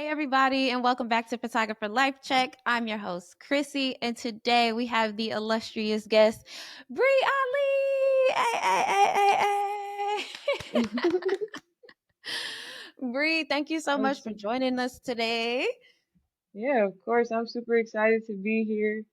everybody, and welcome back to Photographer Life Check. I'm your host, Qurissy, and today we have the illustrious guest, Bri Ali. Hey. Bri, thank you so much for joining us today. Yeah, of course. I'm super excited to be here.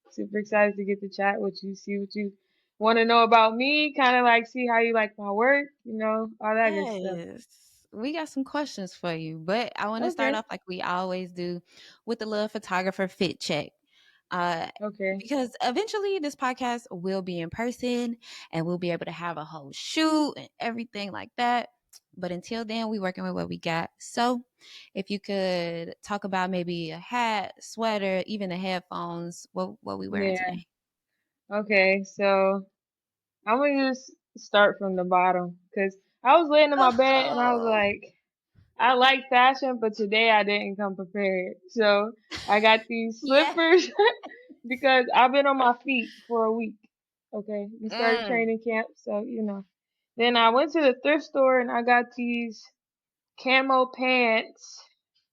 Super excited to get to chat with you, see what you want to know about me, kind of like see how you like my work, all that good stuff. Yes. We got some questions for you, but I want to start Okay. off like we always do with the little photographer fit check. Uh, Okay. because eventually this podcast will be in person and we'll be able to have a whole shoot and everything like that. But until then, we working with what we got. So if you could talk about maybe a hat, sweater, even the headphones, what we wearing Yeah. today? Okay. So I'm gonna just start from the bottom because I was laying in my bed and I was Oh, like, I like fashion, but today I didn't come prepared. So I got these yeah. slippers because I've been on my feet for a week. Okay. We started Mm. training camp, so. Then I went to the thrift store and I got these camo pants,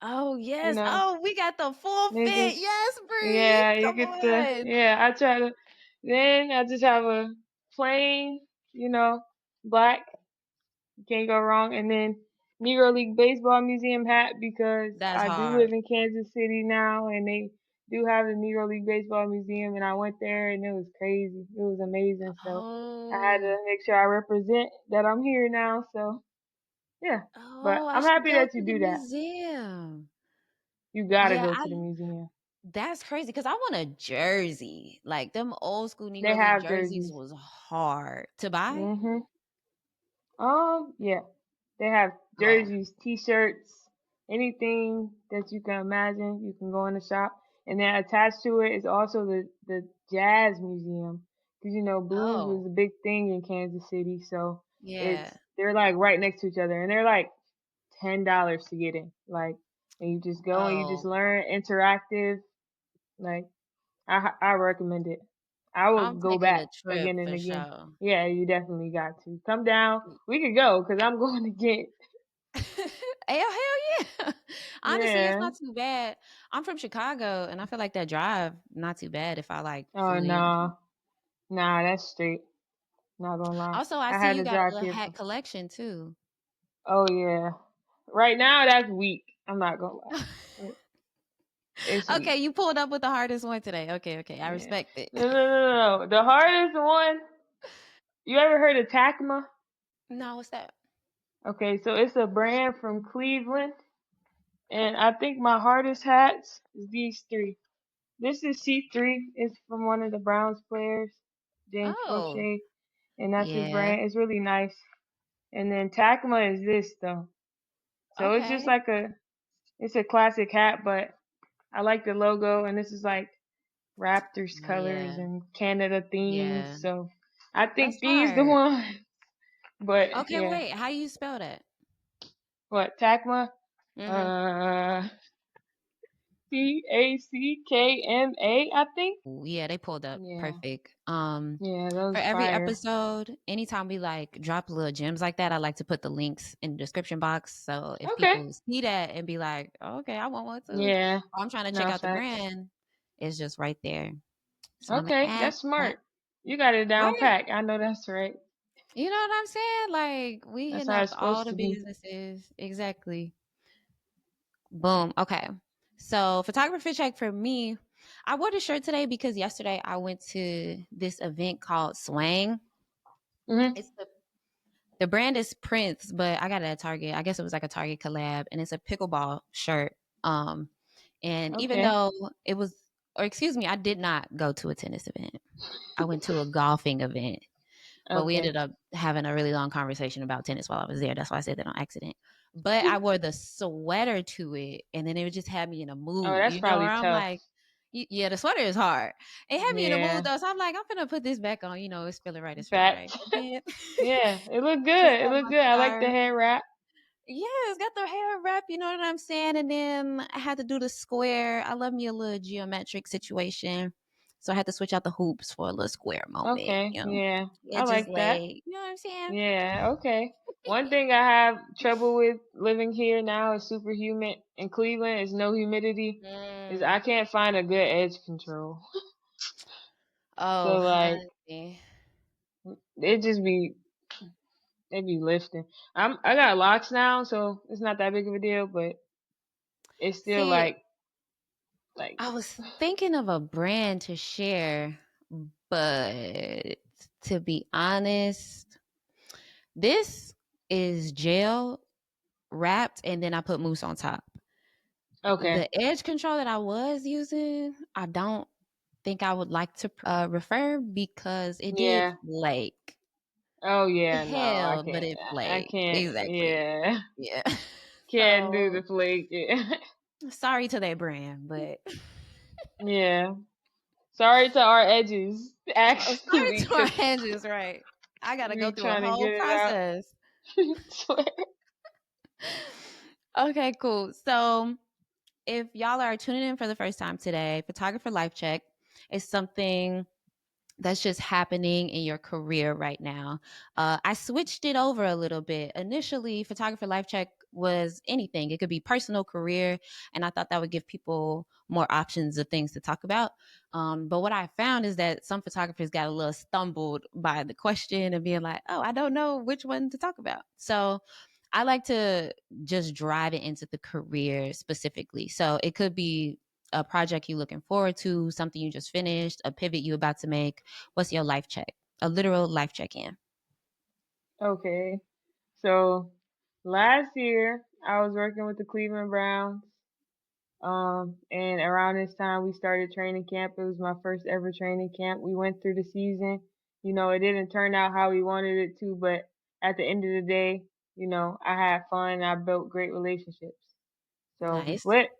Oh, you yes. know. Oh, we got the full They fit. just, Yes, Bree. yeah, you Come get on. I try to, then I just have a plain, black, can't go wrong. And then Negro League Baseball Museum hat because That's I do live hard. in Kansas City now and they do have the Negro League Baseball Museum and I went there and it was crazy. It was amazing. So I had Oh. to make sure I represent that I'm here now. So yeah, but Oh, I I'm should happy go that you to the do that. museum. You gotta Yeah, go to the museum. that's crazy because I want a jersey. Like them old school They Negro League have jerseys jerseys. was hard to buy. Mhm. Yeah. They have Oh. jerseys, t-shirts, anything that you can imagine. You can go in the shop, and then attached to it is also the jazz museum, because blues was Oh. a big thing in Kansas City. So Yeah. they're like right next to each other, and they're like $10 to get in. Like, and you just go and you just Oh. learn interactive. Like, I recommend it. I will I'm go taking a back trip again and for again. sure. Yeah, you definitely got to come down. We could go because I'm going again. Hell yeah. Honestly, it's Yeah. not too bad. I'm from Chicago and I feel like that drive not too bad if I like Oh flew in. no, nah, that's straight. Not gonna lie. Also, I I see had you to got a drive little here. hat collection too. Oh yeah. Right now that's weak. I'm not gonna lie. It's Okay, weak. you pulled up with the hardest one today. Okay, I Yeah. respect it. No. The hardest one. You ever heard of Tackma? No, what's that? Okay, so it's a brand from Cleveland, and I think my hardest hats is these three. This is C3. It's from one of the Browns players, James Oh, Crochet, and that's his yeah. brand. It's really nice. And then Tackma is this though. So it's just Okay. like it's a classic hat, but I like the logo, and this is like Raptors colors Yeah. and Canada themes. Yeah. So I That's think these the hard. one. But Okay, yeah, wait. How you spell that? what Tackma? Mm-hmm. Uh, Tackma, I think. Yeah, they pulled up. Yeah, Perfect. yeah, For those every fire. episode, anytime we like drop little gems like that, I like to put the links in the description box. So if Okay. people see that and be like, oh, okay, I want one too. Yeah, Or I'm trying to check no out the facts. brand, it's just right there. So I'm gonna Okay, add that's that. smart. You got it down Right. pat. I know that's right. You know what I'm saying? Like we That's hitting how up it's all supposed the to be. businesses. Exactly. Boom. Okay. So photography check for me. I wore the shirt today because yesterday I went to this event called Swang. Mhm. It's the brand is Prince, but I got it at Target. I guess it was like a Target collab, and it's a pickleball shirt. And even Okay. though it was, or excuse me, I did not go to a tennis event. I went to a golfing event, but we Okay. ended up having a really long conversation about tennis while I was there. That's why I said that on accident. But I wore the sweater to it, and then it would just have me in a Oh, mood, that's you know, where probably I'm tough. like, yeah, the sweater is hard. It had me in a mood Yeah. though, so I'm like, I'm gonna put this back on. You know, it's feeling right. It's feeling right. Fact. And then Yeah, it looked just good. It got looked my good. I like the scarf. hair wrap. Yeah, it's got the hair wrap, you know what I'm saying? And then I had to do the square. I love me a little geometric situation. So I had to switch out the hoops for a little square moment, Okay, you know. yeah. I It just like that. lay, you know what I'm saying? Yeah, okay. One thing I have trouble with living here now is super humid. In Cleveland, is no humidity. Is Mm. I can't find a good edge control. Oh, So like honey. it just be it be lifting. I got locks now, so it's not that big of a deal, but it's still See, like I was thinking of a brand to share, but to be honest, this is gel wrapped and then I put mousse on top. okay. The edge control that I was using, I don't think I would like to refer because it did Yeah. flake. Oh It yeah, no, I held, but can't. it I flaked. can't. Exactly. Yeah. Yeah. Can't do the So flake. Yeah. sorry to that brand, but Yeah. Sorry to our edges, oh, sorry actually, to our because hedges, right? I got to go we through a trying to whole get it out. process. Swear. Okay, cool. So if y'all are tuning in for the first time today, Photographer Life Check is something that's just happening in your career right now. I switched it over a little bit. Initially, Photographer Life Check was anything, it could be personal, career, and I thought that would give people more options of things to talk about. But what I found is that some photographers got a little stumbled by the question and being like, oh, I don't know which one to talk about. So I like to just drive it into the career specifically. So it could be a project you're looking forward to, something you just finished, a pivot you're about to make. What's your life check? A literal life check in. Okay. So last year I was working with the Cleveland Browns. And around this time we started training camp. It was my first ever training camp. We went through the season. You know, it didn't turn out how we wanted it to, but at the end of the day, you know, I had fun and I built great relationships. So we Nice. flipped.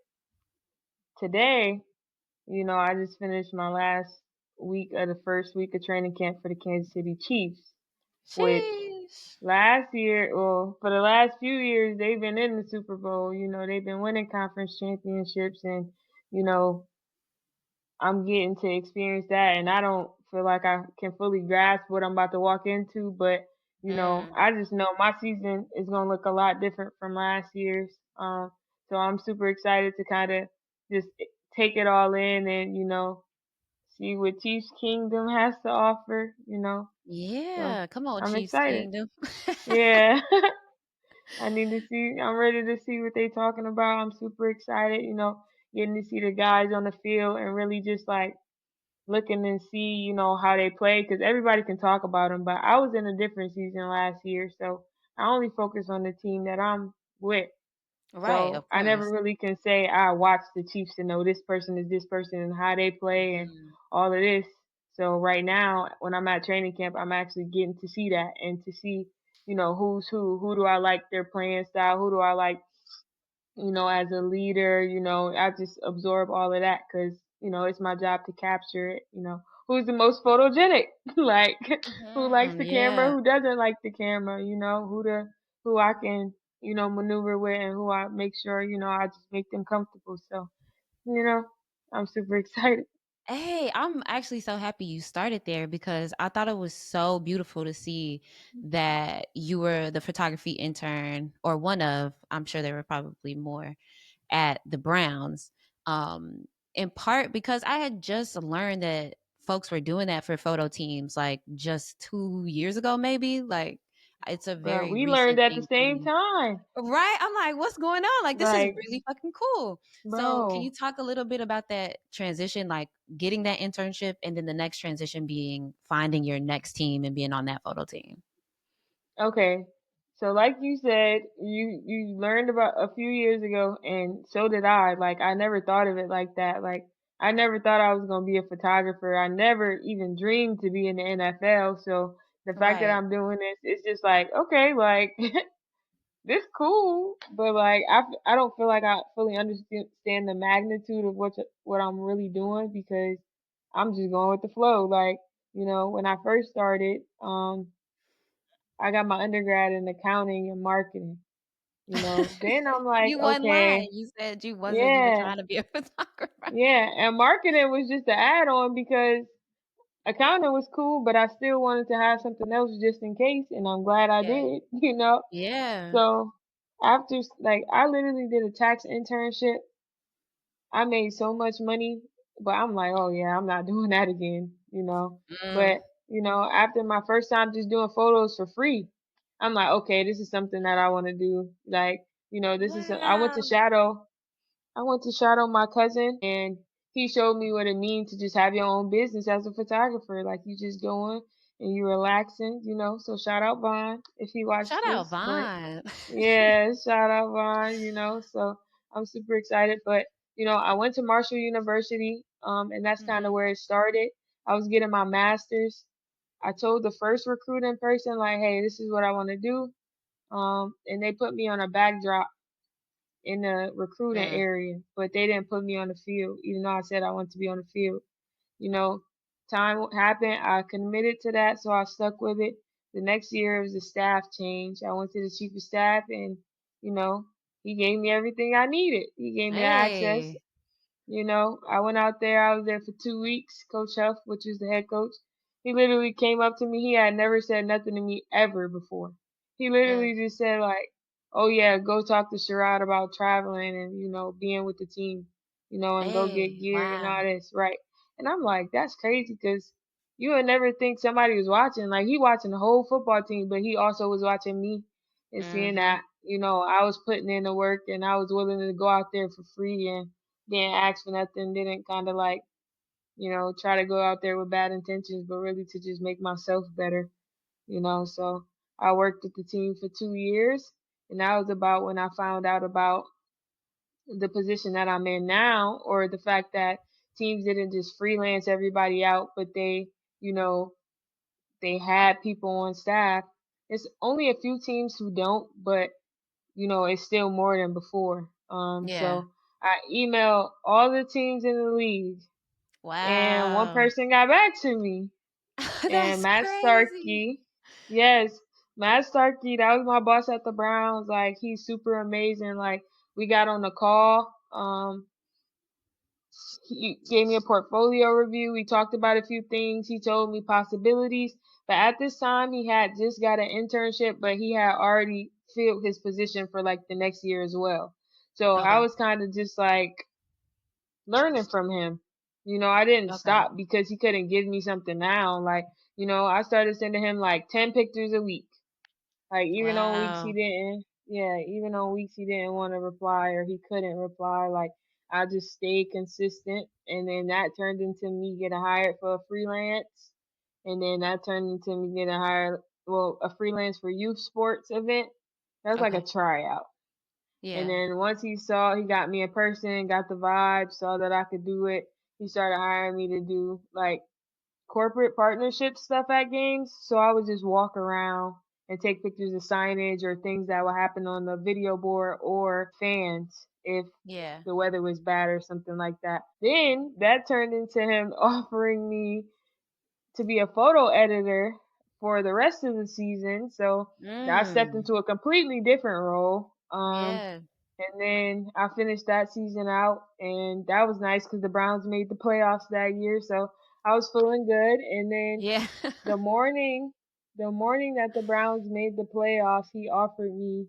Today, you know, I just finished my last week of the first week of training camp for the Kansas City Chiefs, which Sheesh. last year, well, for the last few years, they've been in the Super Bowl. You know, they've been winning conference championships, and you know, I'm getting to experience that, and I don't feel like I can fully grasp what I'm about to walk into. But you know, Mm. I just know my season is gonna look a lot different from last year's. So I'm super excited to kind of just take it all in, and you know, see what Chiefs Kingdom has to offer. You know, so Yeah. Come on, I'm Chiefs excited. Kingdom. Yeah. I need to see. I'm ready to see what they talking about. I'm super excited. You know, getting to see the guys on the field and really just like looking and see, you know, how they play because everybody can talk about them. But I was in a different season last year, so I only focus on the team that I'm with. Right, So of I never course. really can say I watch the Chiefs to know this person is this person and how they play and Mm. all of this. So right now, when I'm at training camp, I'm actually getting to see that and to see, you know, who's who. Who do I like their playing style? Who do I like, you know, as a leader? You know, I just absorb all of that because, you know, it's my job to capture it. You know, who's the most photogenic? Like, who likes the camera? Yeah. Who doesn't like the camera? You know, who I can, you know, maneuver with and who I make sure, you know, I just make them comfortable. So, you know, I'm super excited. Hey, I'm actually so happy you started there because I thought it was so beautiful to see that you were the photography intern or one of, I'm sure there were probably more at the Browns. In part because I had just learned that folks were doing that for photo teams like just 2 years ago, maybe. Like it's a But very we learned recent at the thing to same me. time. Right? I'm like, what's going on? Like, this is Like, really fucking cool. So, can you bro, talk a little bit about that transition, like getting that internship and then the next transition being finding your next team and being on that photo team? okay. So like you said, you learned about a few years ago and so did I. Like I never thought of it like that. Like I never thought I was going to be a photographer. I never even dreamed to be in the NFL. So the fact that Right. I'm doing this, it's just like, okay, like this cool, but like I don't feel like I fully understand the magnitude of what I'm really doing because I'm just going with the flow. Like, you know, when I first started, I got my undergrad in accounting and marketing. Then I'm like, You wasn't lying. okay, You said you wasn't even yeah, trying to be a photographer. yeah. And marketing was just an add on because accounting was cool, but I still wanted to have something else just in case, and I'm glad I Yeah. did. Yeah. So after, like, I literally did a tax internship. I made so much money, but I'm like, oh yeah, I'm not doing that again. Mm. But after my first time just doing photos for free, I'm like, okay, this is something that I want to do. Like, Wow. I went to shadow my cousin, and he showed me what it means to just have your own business as a photographer. Like, you just going and you relaxing. So shout out Vaughn if he watched Shout out this. But Vaughn. yeah, shout out Vaughn. So I'm super excited. But I went to Marshall University, and that's kind of Hmm. where it started. I was getting my master's. I told the first recruiting person, like, hey, this is what I want to do. And they put me on a backdrop in the recruiting Mm. area, but they didn't put me on the field, even though I said I wanted to be on the field. You know, time happened. I committed to that, so I stuck with it. The next year it was a staff change. I went to the chief of staff, and you know, he gave me everything I needed. He gave me the access. Hey. I went out there. I was there for 2 weeks. Coach Huff, which is the head coach, he literally came up to me. He had never said nothing to me ever before. He Mm. literally just said like, "Oh yeah, go talk to Sherrod about traveling and being with the team, and go get Hey. geared and all Wow. this, right?" And I'm like, that's crazy because you would never think somebody was watching. Like he watching the whole football team, but he also was watching me and seeing Hmm. that I was putting in the work and I was willing to go out there for free and didn't ask for nothing, didn't kind of like, try to go out there with bad intentions, but really to just make myself better. So I worked with the team for 2 years, and that was about when I found out about the position that I'm in now, or the fact that teams didn't just freelance everybody out, but you know, they had people on staff. It's only a few teams who don't, but it's still more than before. Yeah. So I emailed all the teams in the league, and one Wow. person got back to me. And That's Matt crazy. Starkey, yes, Matt Starkey, that was my boss at the Browns. Like he's super amazing. Like we got on the call. He gave me a portfolio review. We talked about a few things. He told me possibilities. But at this time, he had just got an internship, but he had already filled his position for like the next year as well. So I Okay. was kind of just like learning from him. I didn't Okay. stop because he couldn't give me something now. Like, I started sending him like 10 pictures a week. Like Wow. even on weeks he didn't want to reply or he couldn't reply, like I just stayed consistent, and then that turned into me getting hired for a freelance, and then that turned into me getting hired, well, a freelance for youth sports event. That was like a Okay. tryout. And Yeah. then once he got me in person, got the vibe, saw that I could do it, he started hiring me to do like corporate partnership stuff at games. So I would just walk around and take pictures of signage or things that would happen on the video board or fans if Yeah. the weather was bad or something like that. Then that turned into him offering me to be a photo editor for the rest of the season. So I stepped Mm. into a completely different role. Yeah. And then I finished that season out, and that was nice because the Browns made the playoffs that year, so I was feeling good. And then Yeah. the morning, the morning that the Browns made the playoffs, he offered me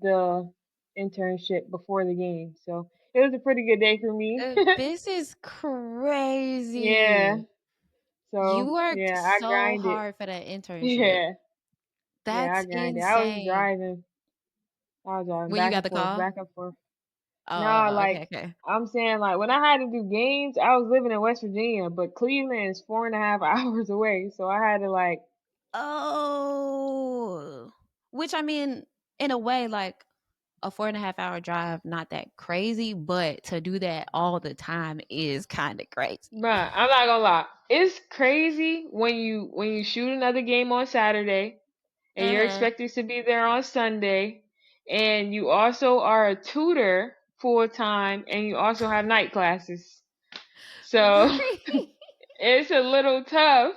the internship before the game, so it was a pretty good day for me. This is Yeah, crazy. You so worked yeah, I so grinded. hard for that internship. Yeah, yeah, I That's grinded. insane. I was driving When you back got and the forth, call? back and forth. Nah, Oh, like okay, okay. I'm saying, like when I had to do games, I was living in West Virginia, but Cleveland is 4.5 hours away, so I had to like, Oh, which I mean, in a way, like a 4.5 hour drive, not that crazy, but to do that all the time is kind of crazy. bruh, I'm not gonna lie, it's crazy when you shoot another game on Saturday and you're Mm-hmm. expected to be there on Sunday, and you also are a tutor full time, and you also have night classes, so Right. it's a little tough.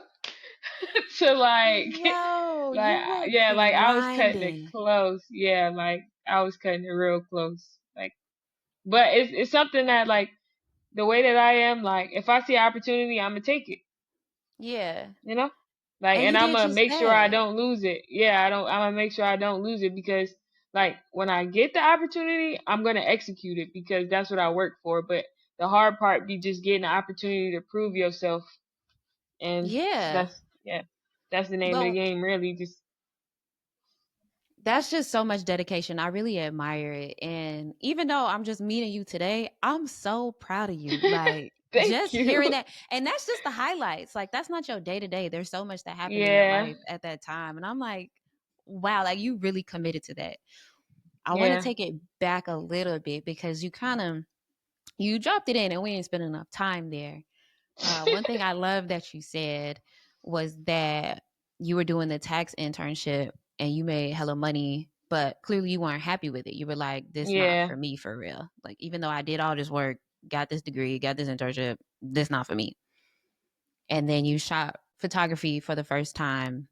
So like, Yo, like you were yeah, like I was cutting it grinding. close. Yeah, like I was cutting it real close. Like, but it's something that like the way that I am, like if I see an opportunity, I'm gonna take it. Yeah. You know, like, And and you I'm did gonna just make sure I that. don't lose it. Yeah, I don't. I'm gonna make sure I don't lose it because like when I get the opportunity, I'm gonna execute it because that's what I work for. But the hard part be just getting the opportunity to prove yourself, and Yeah. that's yeah, that's the name of the But game, really. Just that's just so much dedication. I really admire it. And even though I'm just meeting you today, I'm so proud of you. Like thank just hearing you. that. And that's just the highlights. Like that's not your day to day. There's so much that happened in your Yeah, life at that time. And I'm like, wow, like you really committed to that. I want to yeah, take it back a little bit because you dropped it in and we didn't spend enough time there. One thing I love that you said was that you were doing the tax internship and you made hella money, but clearly you weren't happy with it. You were like, this not yeah. for me for real. Like, even though I did all this work, got this degree, got this internship, this not for me. And then you shot photography for the first time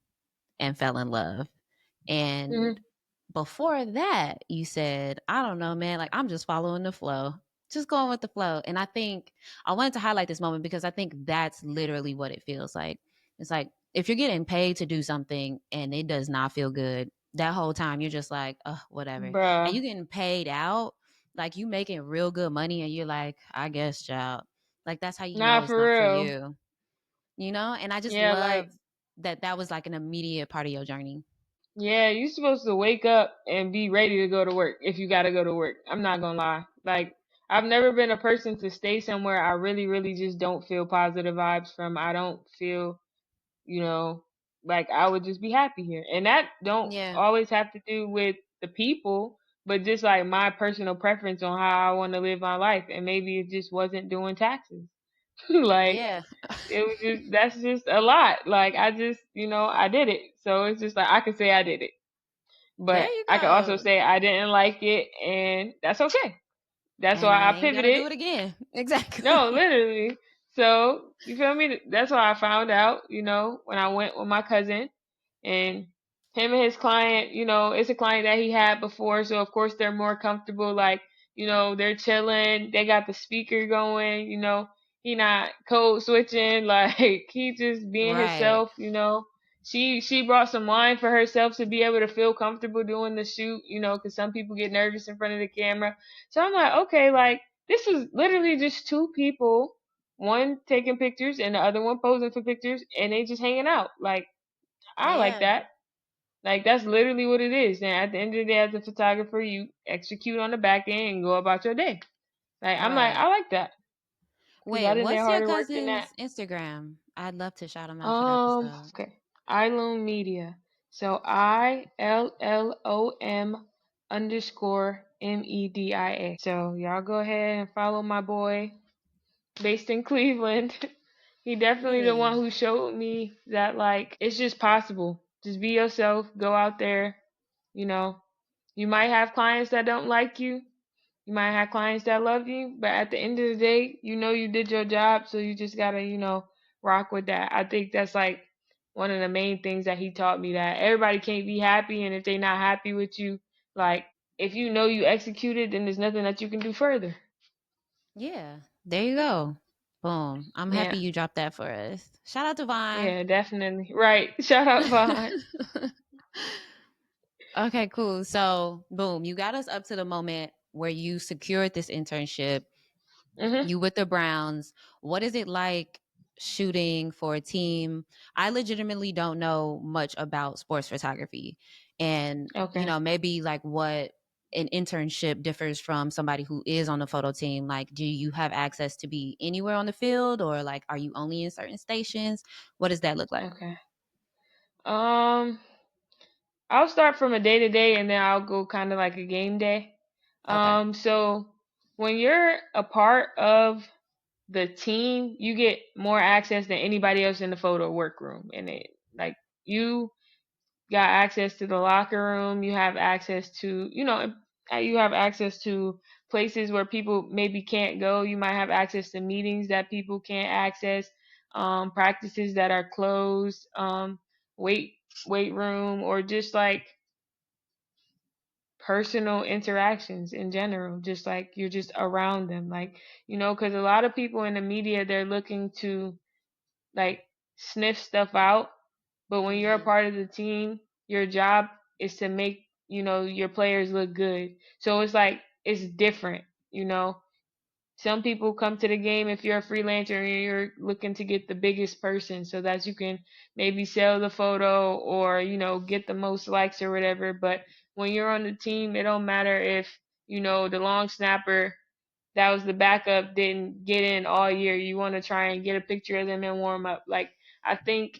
and fell in love. And Hmm. before that, you said, I don't know, man, like I'm just following the flow, just going with the flow. And I think I wanted to highlight this moment because I think that's literally what it feels like. It's like if you're getting paid to do something and it does not feel good, that whole time you're just like, whatever. And Bruh, you getting paid out, like you making real good money and you're like, I guess, child. Like that's how you know not it's for not for real. you, And I just Yeah, like. love that that was like an immediate part of your journey. Yeah, you're supposed to wake up and be ready to go to work if you gotta go to work. I'm not gonna lie. Like, I've never been a person to stay somewhere I really, really just don't feel positive vibes from. I don't feel, you know, like I would just be happy here. And that don't Yeah. always have to do with the people, but just like my personal preference on how I want to live my life. And maybe it just wasn't doing taxes. Like, Yeah. it was just, that's just a lot. Like, I just, I did it. So it's just like, I can say I did it. There But you I can also go. say I didn't like it, and that's okay. That's And why I I ain't gotta pivoted. do it again. No, Exactly. literally. So, you feel me? That's why I found out, when I went with my cousin and him and his client, it's a client that he had before. So, of course, they're more comfortable. Like, they're chilling. They got the speaker going, he not code switching. Like, he just being Right. himself. She brought some wine for herself to be able to feel comfortable doing the shoot, because some people get nervous in front of the camera. So I'm like, okay, like, this was literally just two people, one taking pictures and the other one posing for pictures, and they just hanging out. Like, I like Yeah. that. Like, that's literally what it is. And at the end of the day, as a photographer, you execute on the back end and go about your day. Like, I'm like, Right. I like that because Wait, I didn't what's your harder work than that. cousin's Instagram? I'd love to shout him out for the episode. Okay. Ilum Media. So ILLOM_MEDIA. So y'all go ahead and follow my boy based in Cleveland. He definitely the one Yeah. who showed me that like it's just possible. Just be yourself, go out there, you know. You might have clients that don't like you. You might have clients that love you, but at the end of the day, you did your job, so you just gotta, rock with that. I think that's like one of the main things that he taught me, that everybody can't be happy, and if they're not happy with you, like if you know you executed, then there's nothing that you can do further. Yeah. There you go. Boom. I'm happy Yeah. you dropped that for us. Shout out to Vine. Yeah, definitely. Right. Shout out Vaughn. Okay, cool. So, boom, you got us up to the moment where you secured this internship. Mhm. You with the Browns. What is it like shooting for a team? I legitimately don't know much about sports photography. And, Okay. maybe like what an internship differs from somebody who is on the photo team. Like, do you have access to be anywhere on the field or like are you only in certain stations? What does that look like? Okay. Um, I'll start from a day to day, and then I'll go kind of like a game day. Okay. So when you're a part of the team, you get more access than anybody else in the photo workroom. And it like you got access to the locker room. You have access to, you have access to places where people maybe can't go. You might have access to meetings that people can't access. practices that are closed, weight weight room, or just like personal interactions in general, just like you're just around them, like, because a lot of people in the media, they're looking to like sniff stuff out, but when you're a Mm-hmm. part of the team, your job is to make, your players look good. So it's like it's different, you know. Some people come to the game if you're a freelancer and you're looking to get the biggest person so that you can maybe sell the photo or, get the most likes or whatever. But when you're on the team, it don't matter if, the long snapper that was the backup didn't get in all year. You want to try and get a picture of them and warm up. Like, I think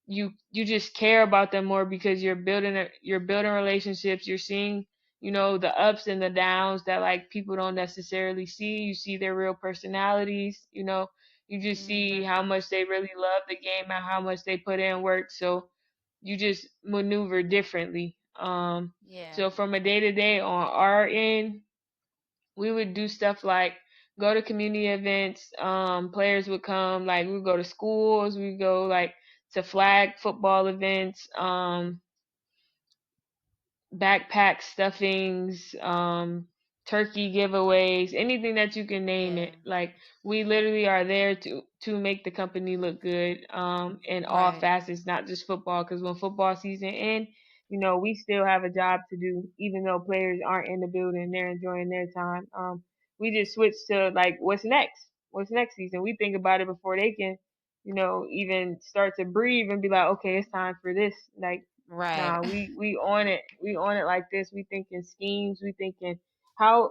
you just care about them more because you're building relationships. You're seeing, the ups and the downs that like people don't necessarily see. You see their real personalities. You just see how Mm-hmm. much they really love the game and how much they put in work. So you just maneuver differently. Yeah. So from a day to day on our end, we would do stuff like go to community events. Players would come, like we would go to schools, we would go like to flag football events. Backpack stuffings, turkey giveaways, anything that you can name Yeah. it. Like we literally are there to make the company look good, in all Right. facets, not just football. Because when football season ends, we still have a job to do, even though players aren't in the building, they're enjoying their time. We just switched to like what's next? What's next season? We think about it before they can, even start to breathe and be like, okay, it's time for this. Like, Right. nah, we on it. We on it like this. We thinking schemes. We thinking how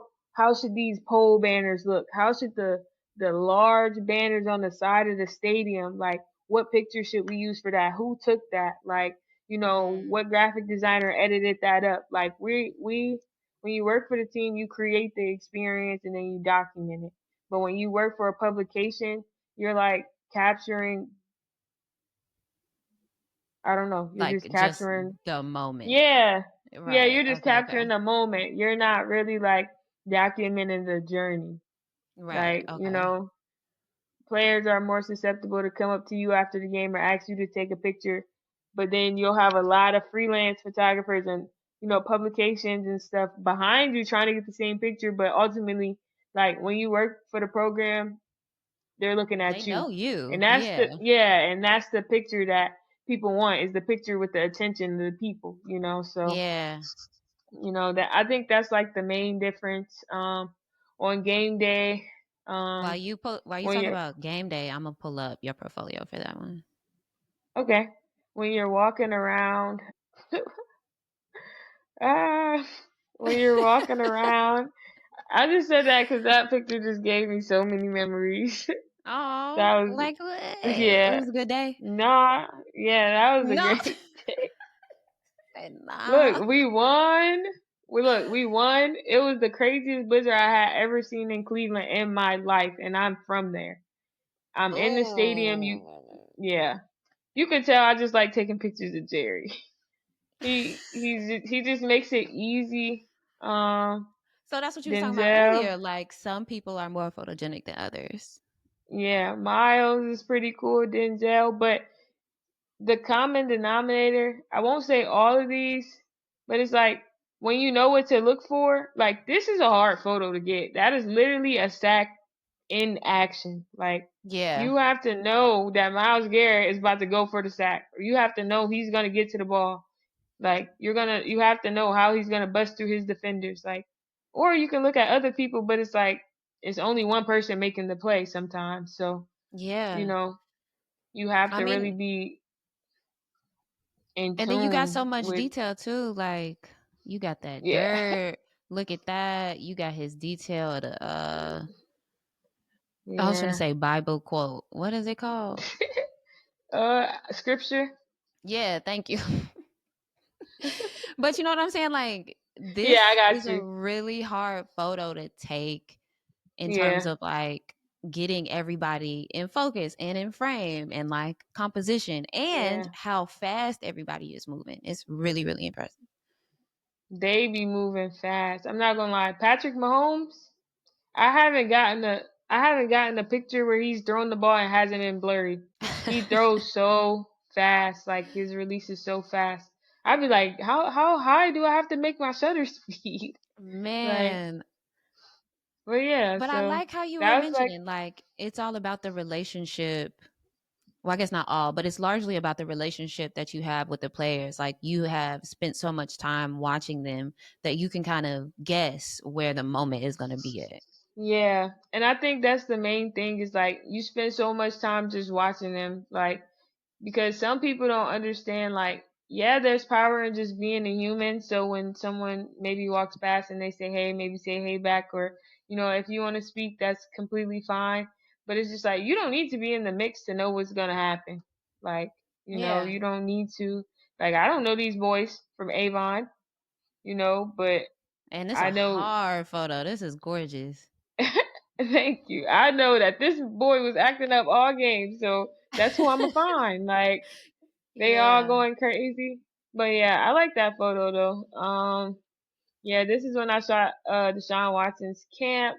should these pole banners look? How should the large banners on the side of the stadium, like what picture should we use for that? Who took that? Like, Mm. what graphic designer edited that up? Like we when you work for the team, you create the experience and then you document it. But when you work for a publication, you're like capturing, I don't know, you're just Like just capturing. the moment. Yeah. Yeah, Right. you're just Okay. Okay. capturing the moment. You're not really like documenting the journey. Right. Like, Okay. players are more susceptible to come up to you after the game or ask you to take a picture. But then you'll have a lot of freelance photographers and, publications and stuff behind you trying to get the same picture. But ultimately, like when you work for the program, they're looking They at you. know And you. that's Yeah. the picture that people want, is the picture with the attention of the people. So, Yeah. that I think that's like the main difference. On game day, While um, while you when talk you're about game day, I'm gonna pull up your portfolio for that one. okay, when you're walking around, ah, when you're walking around, I just said that because that picture just gave me so many memories. Oh, That was, like what? It yeah, was a good day. nah, yeah, that was a No. great day. Nah. Look, we won. We won. It was the craziest blizzard I had ever seen in Cleveland in my life, and I'm from there. I'm in the stadium. Oh. Yeah, you can tell I just like taking pictures of Jerry. He just makes it easy. Um, So that's what you was talking about Denzel, earlier. Like some people are more photogenic than others. yeah, Miles is pretty cool. Denzel, but the common denominator, I won't say all of these, but it's like when you know what to look for, like this is a hard photo to get. That is literally a sack in action. Like Yeah. you have to know that Miles Garrett is about to go for the sack, or you have to know he's gonna get to the ball. Like you have to know how he's gonna bust through his defenders. Like, or you can look at other people, but it's like it's only one person making the play sometimes. So you Yeah. know you have I to really mean, be in and then you got so tune much with. detail too. Like you got that Yeah. dirt. Look at that. You got his detail of the I was gonna Yeah. say Bible quote. What is it called? Scripture. Yeah, thank you. But you know what I'm saying? Like Yeah, this I got is a you. really hard photo to take in terms Yeah. of like getting everybody in focus and in frame and like composition and Yeah. how fast everybody is moving. It's really, really impressive. They be moving fast. I'm not gonna lie. Patrick Mahomes, I haven't gotten a I haven't gotten a picture where he's thrown the ball and hasn't been blurry. He throws so fast, like his release is so fast. I'd be like, how high do I have to make my shutter speed? Like, Man, but yeah, but I so like how you were that was like, mentioning, like, it's all about the relationship. Well, I guess not all, but it's largely about the relationship that you have with the players. Like, you have spent so much time watching them that you can kind of guess where the moment is going to be at. yeah. And I think that's the main thing is like you spend so much time just watching them, like because some people don't understand like yeah, there's power in just being a human. So when someone maybe walks past and they say hey, maybe say hey back, or if you want to speak, that's completely fine. But it's just like you don't need to be in the mix to know what's gonna happen. Like Yeah. you don't need to. Like I don't know these boys from Avon, but And it's a I know. hard photo. This is gorgeous. Thank you. I know that this boy was acting up all game, so that's who I'ma find. Like they all Yeah. going crazy. But yeah, I like that photo though. Yeah, this is when I shot Deshaun Watson's camp.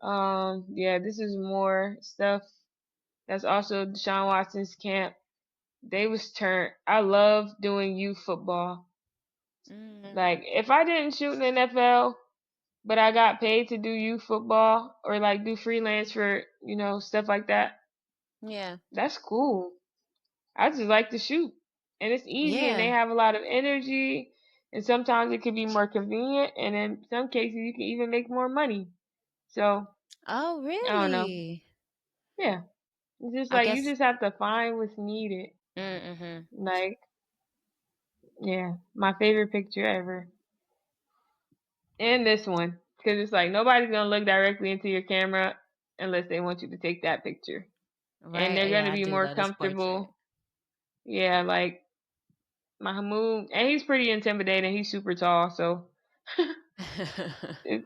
Yeah, this is more stuff that's also Deshaun Watson's camp. They was turned. I love doing youth football. Mm, Like if I didn't shoot in the NFL, but I got paid to do youth football or like do freelance for, stuff like that, yeah. that's cool. I just like to shoot. And it's easy and they Yeah. have a lot of energy and sometimes it can be more convenient and in some cases you can even make more money. So, Oh, I don't know. really? Yeah. It's just I like you guess. just have to find what's needed. Mm-hmm. Like, yeah, my favorite picture ever. And this one. Because it's like nobody's going to look directly into your camera unless they want you to take that picture. And Right. they're going Yeah, to I be do more love this portrait. comfortable. Yeah, like Mahmoud, and he's pretty intimidating. He's super tall, so it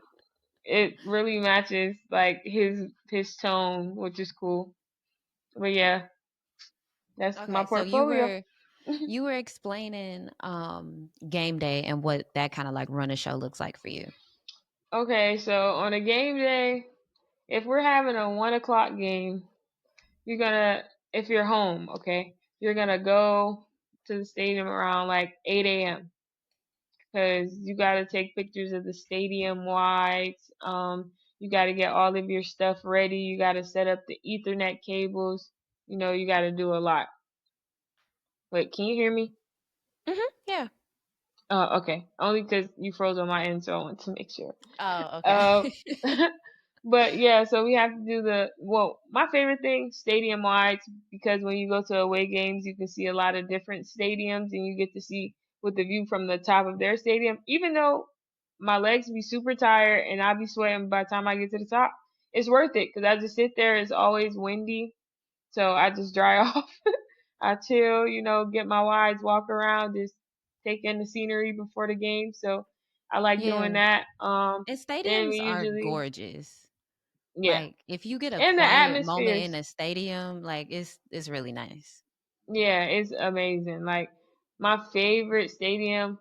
it really matches like his tone, which is cool. But yeah, that's my Okay, so you portfolio. were you were explaining game day and what that kind of like run a show looks like for you. Okay, so on a game day, if we're having a 1 o'clock game, you're gonna if you're home, okay, you're gonna go to the stadium around like 8 a.m. because you got to take pictures of the stadium wide. You got to get all of your stuff ready. You got to set up the Ethernet cables. You got to do a lot. Wait, can you hear me? Yeah. Okay. Only because you froze on my end, so I want to make sure. Oh, okay. Uh, but yeah, so we have to do my favorite thing, stadium wide, because when you go to away games, you can see a lot of different stadiums and you get to see with the view from the top of their stadium. Even though my legs be super tired and I'll be sweating by the time I get to the top, it's worth it because I just sit there. It's always windy, so I just dry off. I chill, get my wides, walk around, just take in the scenery before the game. So I like doing Yeah. that. And Then we stadiums are usually, gorgeous. yeah, Like if you get a and the quiet moment atmospheres, in a stadium, like it's really nice. yeah, it's amazing. Like my favorite stadium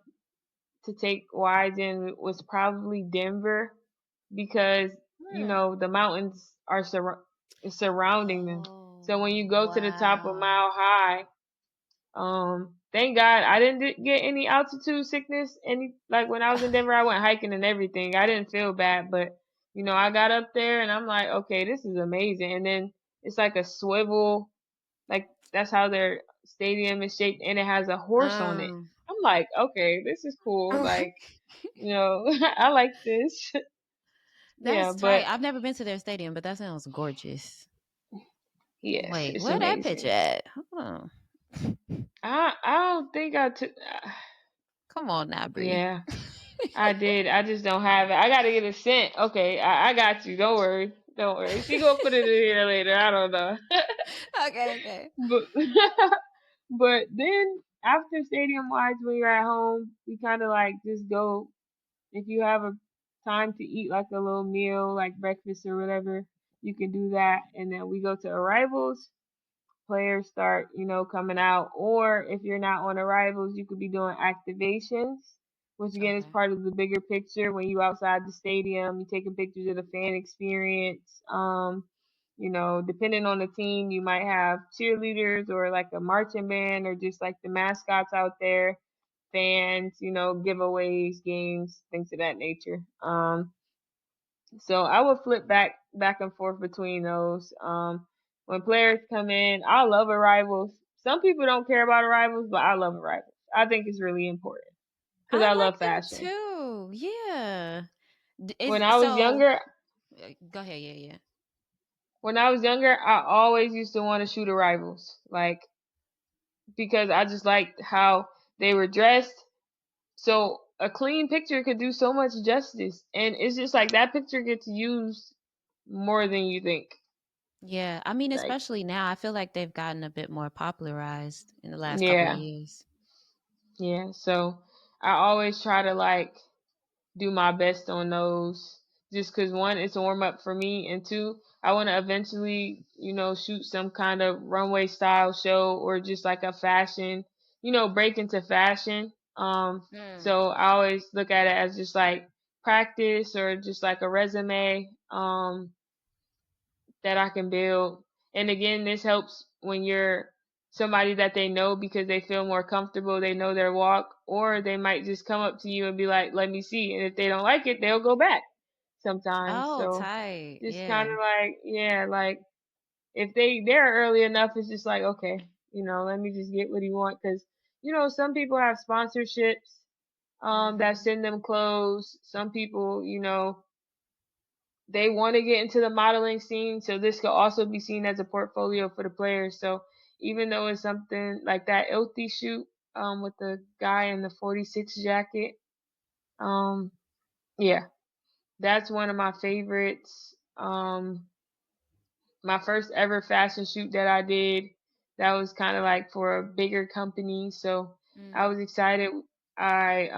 to take wides in was probably Denver because Hmm. the mountains are surrounding them. So when Oh, you go to the top of wow. Mile High, thank God I didn't get any altitude sickness. Any like when I was in Denver, I went hiking and everything. I didn't feel bad, but I got up there and I'm like, okay, this is amazing. And then it's like a swivel, like that's how their stadium is shaped, and it has a horse on it. Um, I'm like, okay, this is cool. Like, I like this. Yeah, that's but tight. I've never been to their stadium, but that sounds gorgeous. yes, Wait, it's where that picture amazing. at? Hold on. I don't think I took. Come on now, Bri. Yeah. I did. I just don't have it. I gotta get a cent. Okay, I got you. Don't worry. Don't worry. She gonna put it in here later. I don't know. Okay, okay. but but then after stadium wise, when you're at home, we kind of like just go. If you have a time to eat like a little meal, like breakfast or whatever, you can do that. And then we go to arrivals. Players start, coming out. Or if you're not on arrivals, you could be doing activations. which again is Okay. part of the bigger picture. When you outside the stadium, you taking pictures of the fan experience. Depending on the team, you might have cheerleaders or like a marching band or just like the mascots out there, fans, giveaways, games, things of that nature. So I would flip back and forth between those. When players come in, I love arrivals. Some people don't care about arrivals, but I love arrivals. I think it's really important because I I love like them fashion. too. Yeah. When Is I was so younger, go ahead, yeah, yeah. I always used to want to shoot arrivals, like because I just liked how they were dressed. So a clean picture could do so much justice, and it's just like that picture gets used more than you think. Yeah. I mean, Like, especially now, I feel like they've gotten a bit more popularized in the last couple of yeah, years. yeah. So I always try to like do my best on those, just because one, it's a warm up for me, and two, I want to eventually, shoot some kind of runway style show or just like a fashion, break into fashion. Mm. So I always look at it as just like practice or just like a resume. That I can build. And again, this helps when you're somebody that they know because they feel more comfortable, they know their walk, or they might just come up to you and be like, let me see. And if they don't like it, they'll go back sometimes. Oh, So tight. just kind of Yeah. like, yeah, like if they're early enough, it's just like, okay, let me just get what he want. Cause, some people have sponsorships, that Mhm. send them clothes. Some people, they want to get into the modeling scene, so this could also be seen as a portfolio for the players. So even though it's something like that Ilthy shoot with the guy in the 46 jacket, um, yeah, that's one of my favorites. My first ever fashion shoot that I did, that was kind of like for a bigger company, so I Mm. was excited. I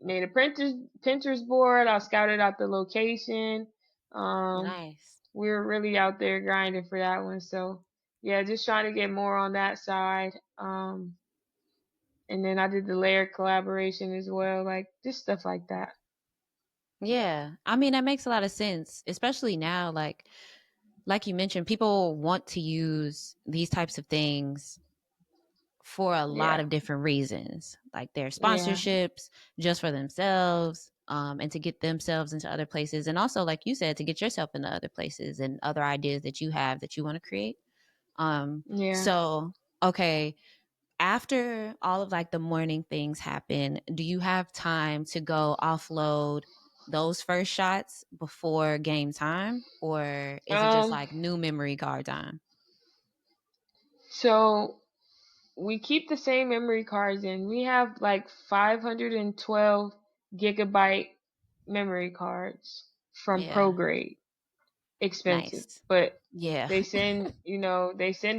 made a Pinterest board. I scouted out the location. Um, Nice. we were really out there grinding for that one. So yeah, just trying to get more on that side. And then I did the layer collaboration as well, like just stuff like that. Yeah. I mean, that makes a lot of sense, especially now like you mentioned, people want to use these types of things for a lot Yeah, of different reasons, like their yeah, sponsorships, just for themselves, and to get themselves into other places, and also, like you said, to get yourself into other places and other ideas that you have that you want to create. yeah. So okay, after all of like the morning things happen, do you have time to go offload those first shots before game time, or is it just Um, like new memory card time? so we keep the same memory cards in. We have like 512 gigabyte memory cards from Yeah. ProGrade. Expensive, Nice. but Yeah. they send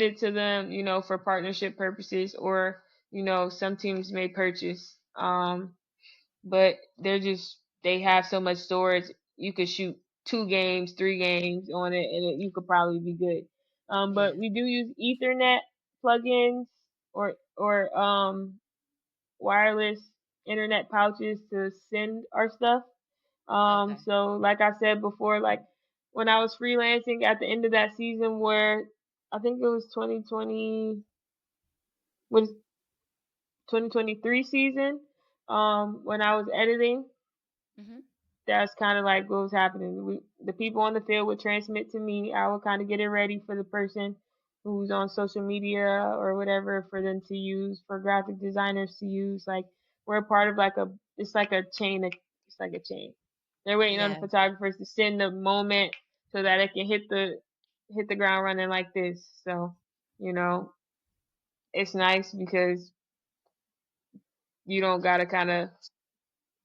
it to them, for partnership purposes, or some teams may purchase. But they have so much storage. You could shoot 2 games, 3 games on it, and you could probably be good. But Yeah. we do use Ethernet plugins or wireless internet pouches to send our stuff. Okay. So like I said before, like when I was freelancing at the end of that season where I think it was 2020, was 2023 season, when I was editing, Hmm. that's kind of like what was happening. The people on the field would transmit to me. I would kind of get it ready for the person who's on social media or whatever for them to use, for graphic designers to use. Like we're a part of it's like a chain. It's like a chain. They're waiting on the Yeah. photographers to send the moment so that it can hit the ground running like this. So, you know, it's nice because you don't gotta kind of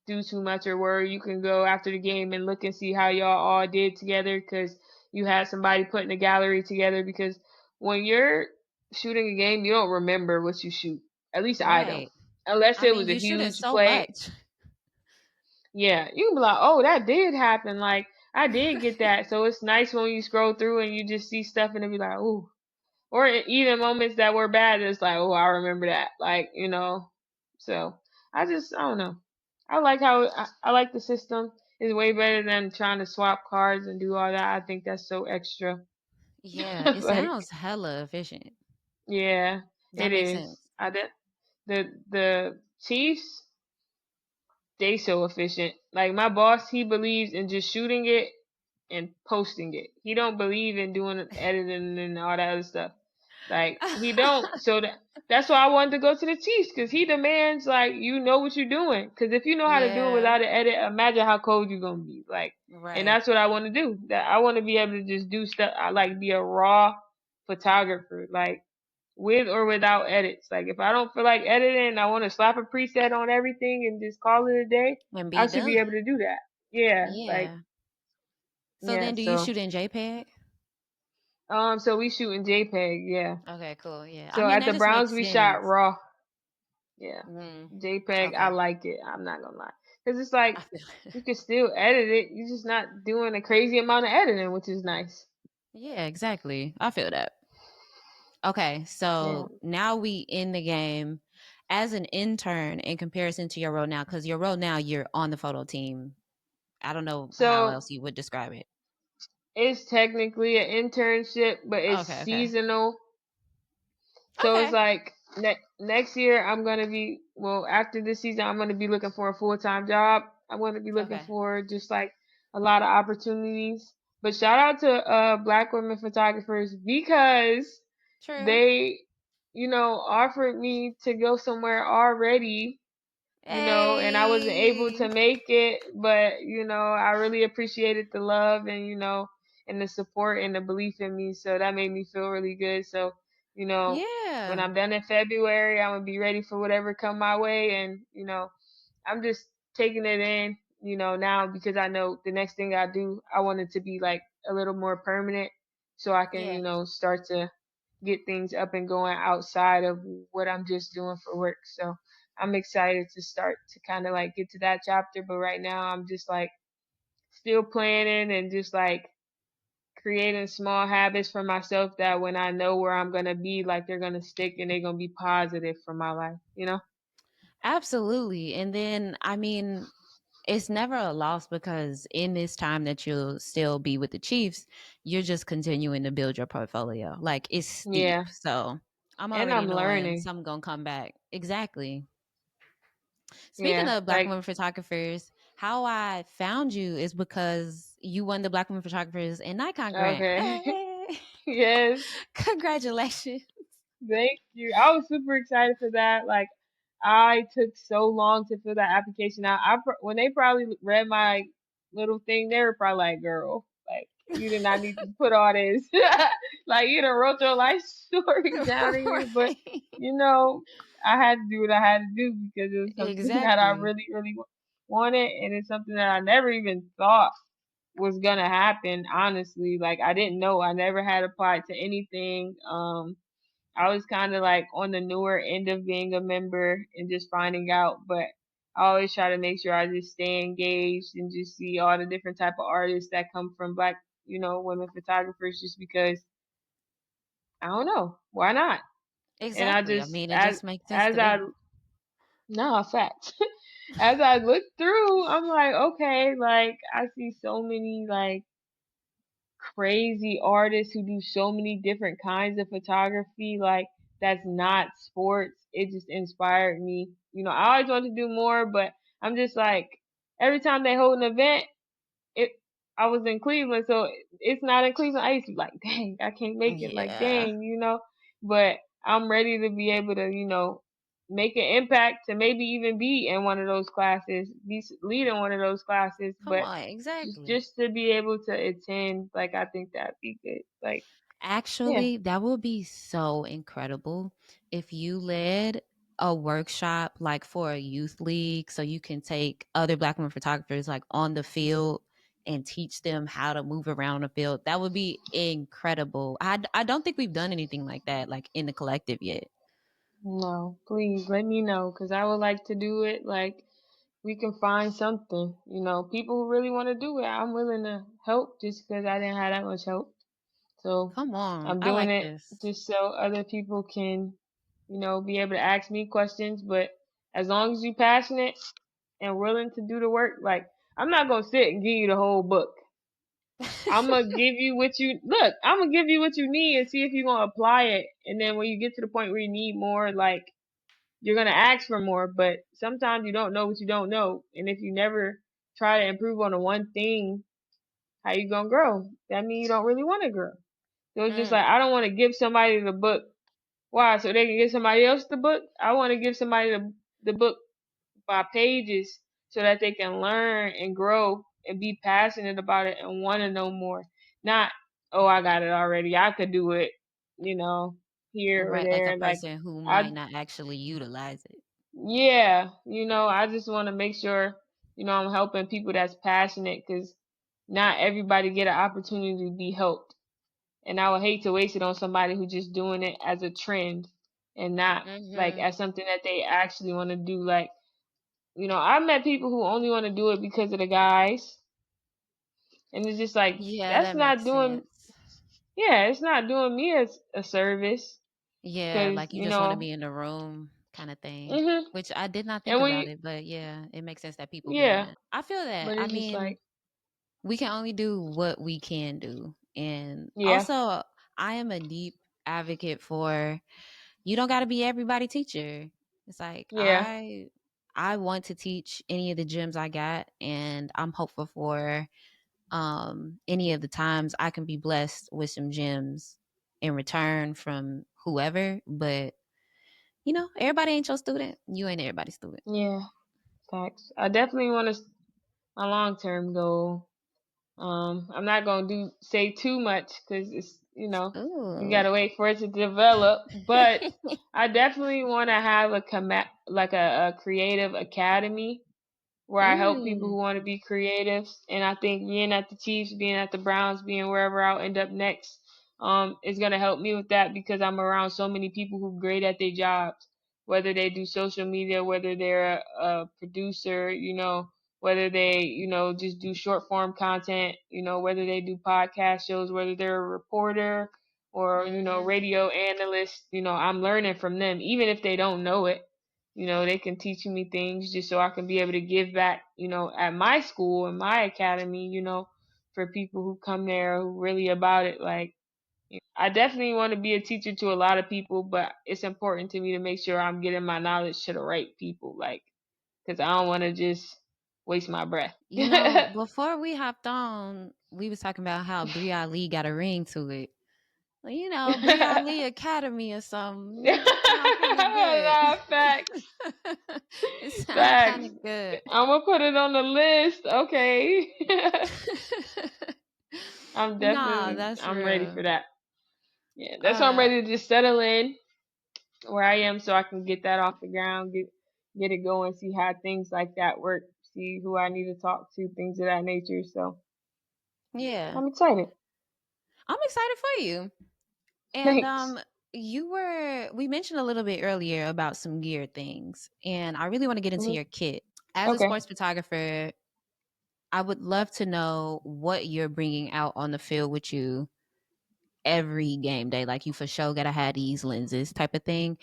do too much or worry. You can go after the game and look and see how y'all all did together because you had somebody putting the gallery together. Because when you're shooting a game, you don't remember what you shoot. At least I don't. Right. Unless I it mean, was a you shooting huge so play. much. Yeah, you can be like, oh, that did happen. Like, I did get that. So it's nice when you scroll through and you just see stuff and it be like, ooh. Or even moments that were bad, it's like, oh, I remember that. Like, So I don't know. I like how I like the system. It's way better than trying to swap cards and do all that. I think that's so extra. Yeah, it Like, sounds hella efficient. yeah, That it makes is. sense. The Chiefs, they so efficient. Like my boss, he believes in just shooting it and posting it. He don't believe in doing editing and all that other stuff. Like he don't. So that's why I wanted to go to the Chiefs because he demands like you know what you're doing. Because if you know how to do it Yeah, without an edit, imagine how cold you're gonna be. Like, and right. that's what I want to do. That I want to be able to just do stuff. I like be a raw photographer, like with or without edits. Like if I don't feel like editing, I want to slap a preset on everything and just call it a day. And I be should be done. able to do that. Yeah, like Yeah. So yeah. then do you So shoot in JPEG? so we shoot in JPEG. Yeah. Okay, cool. Yeah. I So mean, at that the just Browns makes we shot sense. raw. Yeah. Mm, JPEG, I okay. like it. I'm not gonna lie, because it's like I feel you can still edit it. You're just not doing a crazy amount of editing, which is nice. Yeah, exactly. I feel that. Okay, Yeah. so now we in the game as an intern in comparison to your role now, because your role now you're on the photo team. I don't know how So else you would describe it. it's technically an internship, but it's Okay, okay. seasonal. So it's Okay. like next year I'm gonna be well after this season I'm gonna be looking for a full time job. I'm gonna be looking Okay. for just like a lot of opportunities. But shout out to black women photographers because True. they, offered me to go somewhere already, and I wasn't able Hey. to make it, but I really appreciated the love and and the support and the belief in me, so that made me feel really good. So, you know, when Yeah. I'm done in February, I'm gonna be ready for whatever come my way, and I'm just taking it in, now because I know the next thing I do, I want it to be like a little more permanent so I can, Yeah. start to get things up and going outside of what I'm just doing for work. So I'm excited to start to kind of like get to that chapter. But right now I'm just like still planning and just like creating small habits for myself that when I know where I'm going to be, like they're going to stick and they're going to be positive for my life. Absolutely. And then I mean, it's never a loss because in this time that you'll still be with the Chiefs, you're just continuing to build your portfolio. Like it's steep. Yeah. So I'm And already I'm knowing learning. something gonna come back. Exactly. Speaking Yeah. of black Like, women photographers, how I found you is because you won the Black Women Photographers and Nikon grant. okay. Hey, Yes. congratulations. Thank you. I was super excited for that. Like, I took so long to fill that application out. When they probably read my little thing, they were probably like, "Girl, like, you did not need to put all this. Like, you done wrote your life story down in here." But Right. you know, I had to do what I had to do because it was something that I Exactly. really, really wanted, and it's something that I never even thought was gonna happen. Honestly, like I didn't know. I never had applied to anything. I was kind of like on the newer end of being a member and just finding out, but I always try to make sure I just stay engaged and just see all the different type of artists that come from black, women photographers just because I don't know, why not? And I Exactly. I just mean, it just makes sense as to I me. no fact. As I look through, I'm like, okay, like I see so many like crazy artists who do so many different kinds of photography, like that's not sports. It just inspired me. I always wanted to do more, but I'm just like every time they hold an event, it I was in Cleveland, so it's not in Cleveland. I used to be like, dang, I can't make it. Like, Yeah. dang. But I'm ready to be able to, make an impact to maybe even be in one of those classes, be leading one of those classes. Come But on. just Exactly. just to be able to attend, like I think that'd be good. Like, yeah, Actually, that would be so incredible if you led a workshop like for a youth league so you can take other black women photographers like on the field and teach them how to move around the field. That would be incredible. I don't think we've done anything like that like in the collective yet. no, please let me know because I would like to do it. Like, we can find something. People who really want to do it, I'm willing to help just because I didn't have that much help. So Come on. I'm I doing like it this. just so other people can, be able to ask me questions. But as long as you're passionate and willing to do the work, like I'm not gonna sit and give you the whole book. I'm gonna give you what you look. I'm gonna give you what you need and see if you're gonna apply it. And then when you get to the point where you need more, like you're gonna ask for more. But sometimes you don't know what you don't know, and if you never try to improve on the one thing, how you gonna grow? That means you don't really want to grow. So it's just Mm, like I don't want to give somebody the book. Why? So they can give somebody else the book? I want to give somebody the book by pages so that they can learn and grow and be passionate about it and want to know more. Not, oh, I got it already. I could do it, you know, here or right, like a there. Like, person who might I, not actually utilize it. yeah, I just want to make sure, I'm helping people that's passionate because not everybody get an opportunity to be helped. And I would hate to waste it on somebody who's just doing it as a trend and not like Mhm. as something that they actually want to do. Like, I've met people who only want to do it because of the guys, and it's just like Yeah, that's that not makes doing. sense. Yeah, it's not doing me as a service, Yeah, because like you just want to be in the room kind of thing, mhm. which I did not think And when about it, but yeah, it makes sense that people be yeah, wanting. I feel that. but I it's just mean, like we can only do what we can do. And yeah, also, I am a deep advocate for you don't got to be everybody teacher. It's like yeah, I want to teach any of the gyms I got, and I'm hopeful for any of the times I can be blessed with some gems in return from whoever. But everybody ain't your student. You ain't everybody's student. yeah. Facts. I definitely want to my long term goal. I'm not gonna do say too much because it's you Ooh. gotta wait for it to develop. But I definitely want to have like a creative academy where I help people Mm. who want to be creatives. And I think being at the Chiefs, being at the Browns, being wherever I'll end up next, is gonna help me with that because I'm around so many people who are great at their jobs, whether they do social media, whether they're a producer, whether they, just do short form content, whether they do podcast shows, whether they're a reporter or, Mhm. radio analyst, I'm learning from them, even if they don't know it. They can teach me things just so I can be able to give back, at my school and my academy, for people who come there who really about it. Like, I definitely want to be a teacher to a lot of people, but it's important to me to make sure I'm getting my knowledge to the right people, like, because I don't want to just waste my breath. Before we hopped on, we was talking about how Bri Ali got a ring to it. Well, Bri Ali Academy or something. It sound kind of good. Nah, facts, It sound kind facts. of good. I'm gonna put it on the list. Okay. Nah, that's I'm ready real. for that. Yeah, that's why I'm Uh, ready to just settle in where I am so I can get that off the ground, get it going, see how things like that work, see who I need to talk to, things of that nature. So yeah, I'm excited. I'm excited for you. And Thanks. we mentioned a little bit earlier about some gear things, and I really want to get into Hmm. your kit. As a Okay. sports photographer, I would love to know what you're bringing out on the field with you every game day. Like you for sure gotta have these lenses type of thing.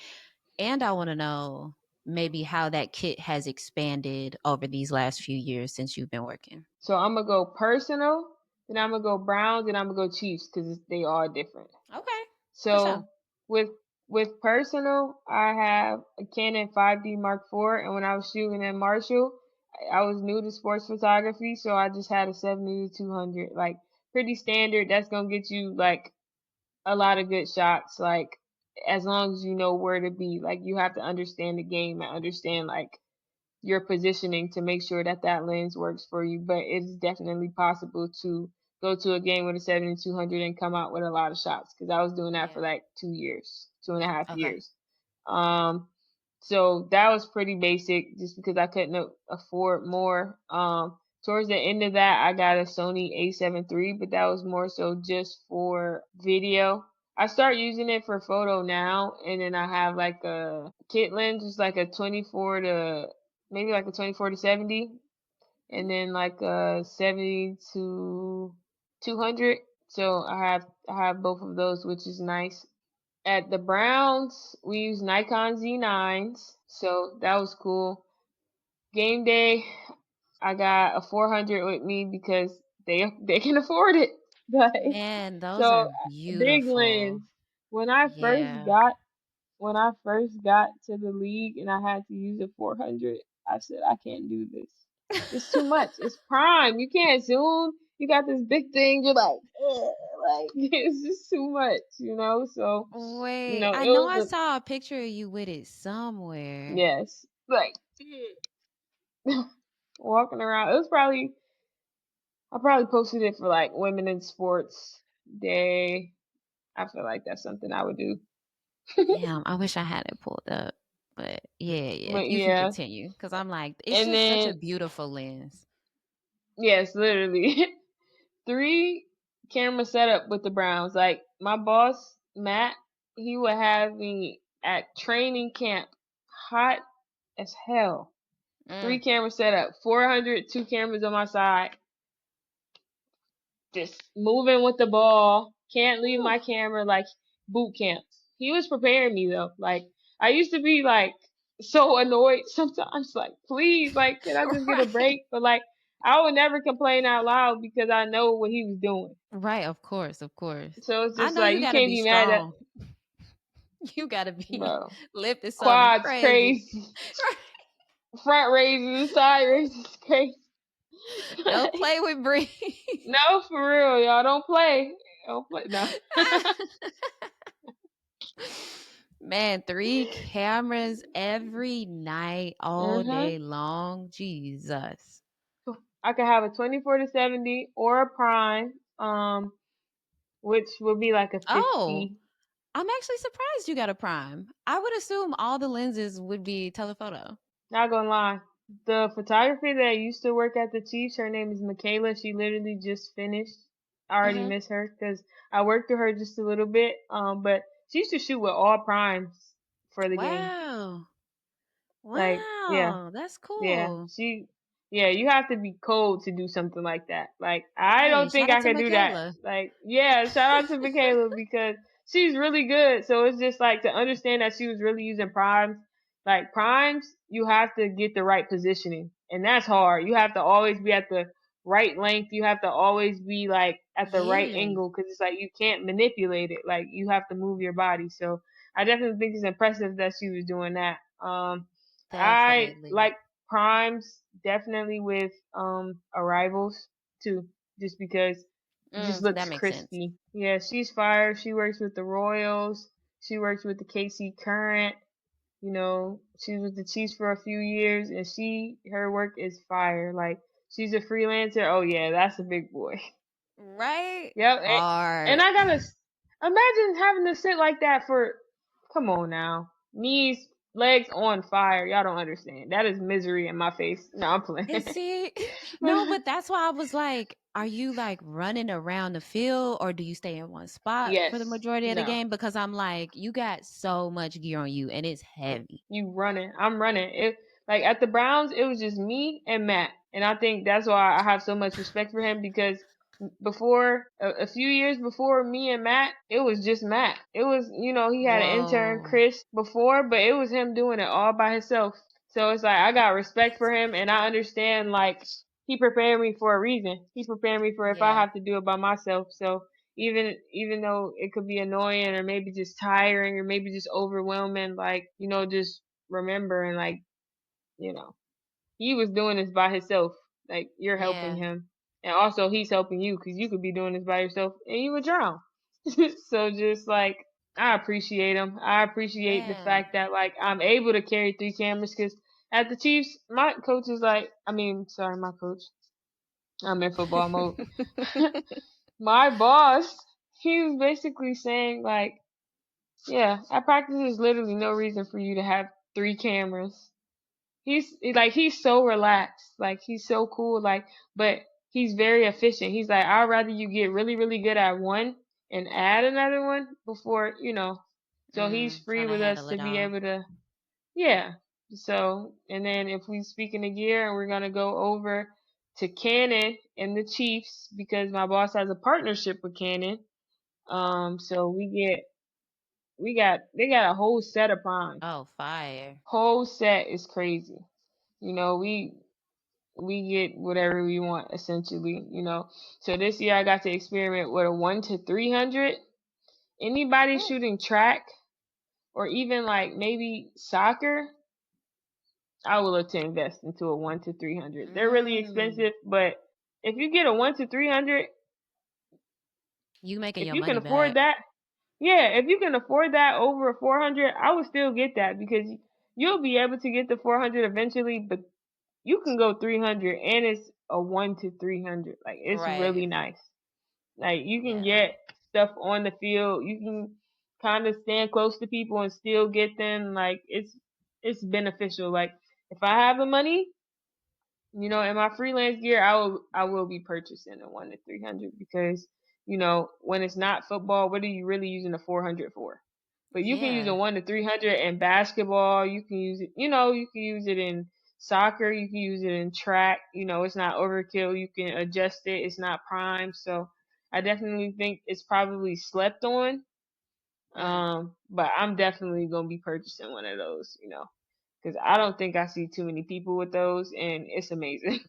And I want to know maybe how that kit has expanded over these last few years since you've been working. So I'm gonna go personal, then I'm gonna go Browns, then I'm gonna go Chiefs because they are different. Okay, for sure. So with with personal, I have a Canon 5D Mark IV, and when I was shooting in Marshall, I was new to sports photography, so I just had a 70 to 200, like pretty standard. That's gonna get you like a lot of good shots, like as long as you know where to be. Like you have to understand the game and understand like your positioning to make sure that that lens works for you. But it's definitely possible to go to a game with a 7200 and come out with a lot of shots because I was doing that for Yeah. like 2 years, 2.5 Okay. years. Um, so that was pretty basic just because I couldn't afford more. Towards the end of that, I got a Sony A7 III, but that was more so just for video. I start using it for photo now, and then I have like a kit lens, just like a 24 to maybe like a 24 to 70, and then like a 70 to 200. So I have both of those, which is nice. At the Browns, we use Nikon Z9s, so that was cool. game day, I got a 400 with me because they can afford it. Like, Man, those so are big beautiful. lens. When I first Yeah. got when I first got to the league and I had to use a 400, I said I can't do this. It's too much. It's prime. You can't zoom. You got this big thing. You're like, ugh, like it's just too much, you know. So, Wait, I it know was I a saw a picture of you with it somewhere. yes, like walking around. It was probably I probably posted it for like Women in Sports Day. I feel like that's something I would do. Damn, I wish I had it pulled up. But yeah, yeah, But you can yeah, continue because I'm like, it's and just such a then beautiful lens. yes, literally 3 camera setup with the Browns. Like my boss Matt, he would have me at training camp, hot as hell. Mm, 3 camera setup, 400, 2 cameras on my side, just moving with the ball. Can't leave whew. my camera like boot camp. He was preparing me though. Like I used to be like so annoyed sometimes. Like please, like can I just get a Right. break? But like I would never complain out loud because I know what he was doing. Right, of course, of course. So it's I just know like you you gotta can't be be mad at strong. You gotta be bro. lifting something Quads crazy. crazy. Front raises, side raises crazy. Don't play with Bree. No, for real, y'all don't play. Don't play. No. Man, 3 cameras every night, all Mhm. day long. Jesus. I could have a 24 to 70 or a prime, which would be like a Oh, 50. I'm actually surprised you got a prime. I would assume all the lenses would be telephoto. Not gonna lie. The photographer that used to work at the Chiefs, her name is Mikayla. She literally just finished. I already Hmm. miss her because I worked with her just a little bit. But she used to shoot with all primes for the game. Wow. Like, yeah. Wow. That's Yeah, cool. yeah, you have to be cold to do something like that. Like, I Hey, don't shout think out I to could do that. Mikayla. Like, yeah, shout out to Michaela because she's really good. So it's just like to understand that she was really using primes. Like, primes, you have to get the right positioning. And that's hard. You have to always be at the right length. You have to always be like at the right Yeah, angle because it's like you can't manipulate it. Like, you have to move your body. So I definitely think it's impressive that she was doing that. I definitely. like primes definitely with arrivals too, just because it just That looks makes sense. crispy. Yeah, she's fire. She works with the Royals. She works with the KC Current. You know, she was with the Chiefs for a few years, and her work is fire. Like she's a freelancer. Oh yeah, that's a big boy. Right? Yep. And Hard. I gotta imagine having to sit like that for. Come on now, knees, legs on fire. Y'all don't understand. That is misery in my face. No, I'm playing. And see, no, but that's why I was like, are you like running around the field or do you stay in one spot for the Yes. majority of the No. game? Because I'm like, you got so much gear on you and it's heavy. You running. I'm running. It like at the Browns, it was just me and Matt, and I think that's why I have so much respect for him because before a few years before me and Matt, it was just Matt. It was he had an intern Whoa. Chris before, but it was him doing it all by himself. So it's like I got respect for him, and I understand like he prepared me for a reason. He prepared me for if I Yeah. have to do it by myself. So even though it could be annoying or maybe just tiring or maybe just overwhelming, like just remember and like you know he was doing this by himself. Like you're helping Yeah. him, and also he's helping you because you could be doing this by yourself and you would drown. So just like I appreciate him. I appreciate the Yeah. fact that like I'm able to carry 3 cameras because at the Chiefs, my coach is like, I mean, sorry, my coach. I'm in football mode. My boss, he was basically saying like, yeah, at practice there's literally no reason for you to have 3 cameras. He's so relaxed, like he's so cool, like but he's very efficient. He's like, I'd rather you get really, really good at one and add another one before. So he's free Trying to with us handle to it be all. able to, yeah. So and then if we speaking of gear and we're gonna go over to Canon and the Chiefs because my boss has a partnership with Canon. So they got a whole set of primes. Oh, fire. Whole set is crazy. we get whatever we want essentially. So this year I got to experiment with a 1 to 300. Anybody Ooh. shooting track or even like maybe soccer, I will look to invest into a 1 to 300. They're really Mm. expensive, but if you get a 1 to 300, You making if your you can money afford back. that, yeah, if you can afford that over a 400, I would still get that because you'll be able to get the 400 eventually, but you can go 300 and it's a 1 to 300. Like it's really Right. nice. Like you can Yeah. get stuff on the field. You can kind of stand close to people and still get them. Like it's beneficial. Like if I have the money, in my freelance gear, I will be purchasing a 1 to 300 because when it's not football, what are you really using a 400 for? But you can use a Yeah. 1 to 300 in basketball. You can use it. You can use it in soccer. You can use it in track. It's not overkill. You can adjust it. It's not prime. So I definitely think it's probably slept on. Mm. But I'm definitely gonna be purchasing one of those. Because I don't think I see too many people with those, and it's amazing.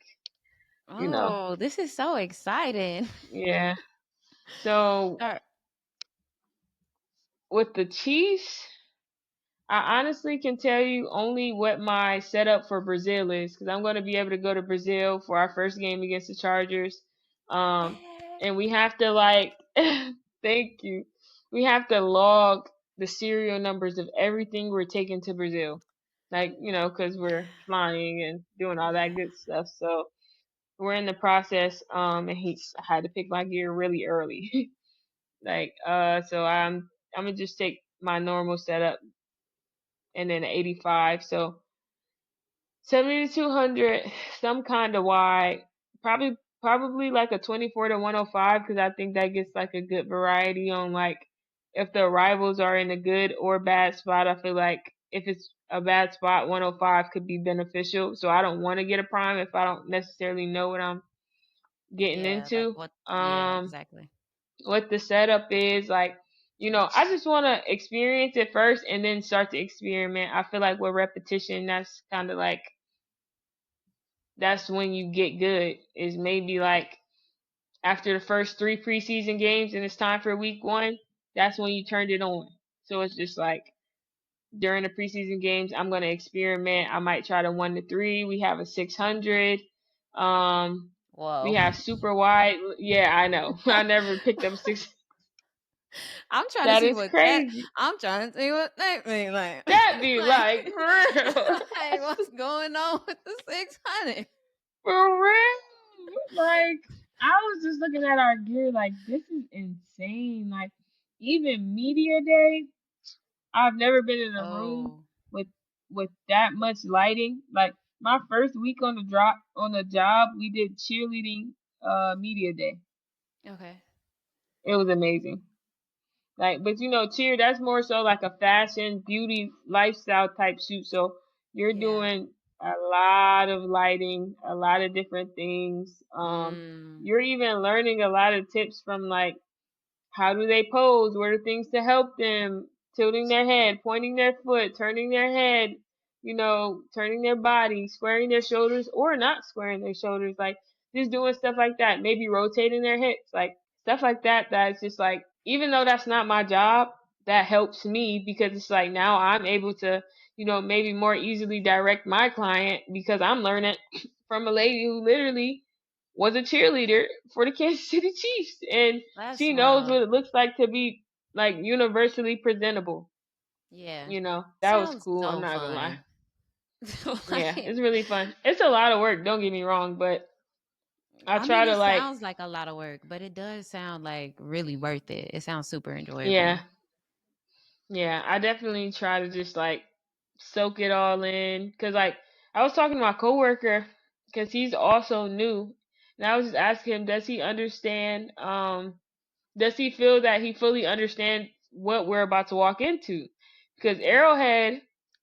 you know. Oh, this is so exciting. Yeah. So Start. with the Chiefs, I honestly can tell you only what my setup for Brazil is because I'm going to be able to go to Brazil for our first game against the Chargers. Um, Eh. and we have to like, thank you. We have to log the serial numbers of everything we're taking to Brazil. Like, because we're flying and doing all that Yeah. good stuff. So we're in the process. And I had to pick my gear really early. So I'm gonna just take my normal setup and then 85. So 70 to 200, some kind of wide, probably like a 24 to 105 because I think that gets like a good variety on like if the rivals are in a good or bad spot. I feel like if it's a bad spot, 105 could be beneficial. So I don't want to get a prime if I don't necessarily know what I'm getting Yeah. Like into. what? Yeah. Um, Exactly. what the setup is like. I just want to experience it first and then start to experiment. I feel like with repetition, that's kind of like that's when you get good. Is maybe like after the first 3 preseason games and it's time for week one. That's when you turned it on. So it's just like during the preseason games, I'm gonna experiment. I might try the 1 to 3. We have a 600. Um, we Whoa. have super wide. Yeah, I know. I never picked up six. I'm trying to That see is what that. crazy. I'm trying to see what that mean. Like, That be like, like for real. like, what's going on with the 600? For real. Like I was just looking at our gear like this is insane. Like even media day, I've never been in a room Oh. with that much lighting. Like my first week on the job, we did cheerleading media day. Okay. It was amazing. Like, but cheer, that's more so like a fashion, beauty, lifestyle type shoot. So you're Yeah. doing a lot of lighting, a lot of different things. Mm. You're even learning a lot of tips from like how do they pose? What are things to help them? Tilting their head, pointing their foot, turning their head, turning their body, squaring their shoulders or not squaring their shoulders, like just doing stuff like that. Maybe rotating their hips, like stuff like that. That's just like, even though that's not my job, that helps me because it's like now I'm able to, maybe more easily direct my client because I'm learning from a lady who literally was a cheerleader for the Kansas City Chiefs, and That's she knows wild. what it looks like to be like universally presentable. Yeah. That was Sounds cool. I'm so not gonna lie. fun. Yeah, Like, it's really fun. It's a lot of work. Don't get me wrong, but I I mean, try to it like, sounds like a lot of work, but it does sound like really worth it. It sounds super enjoyable. yeah, yeah. I definitely try to just like soak it all in, cause like I was talking to my coworker, cause he's also new, and I was just asking him, does he understand? Does he feel that he fully understands what we're about to walk into? Because Mm. Arrowhead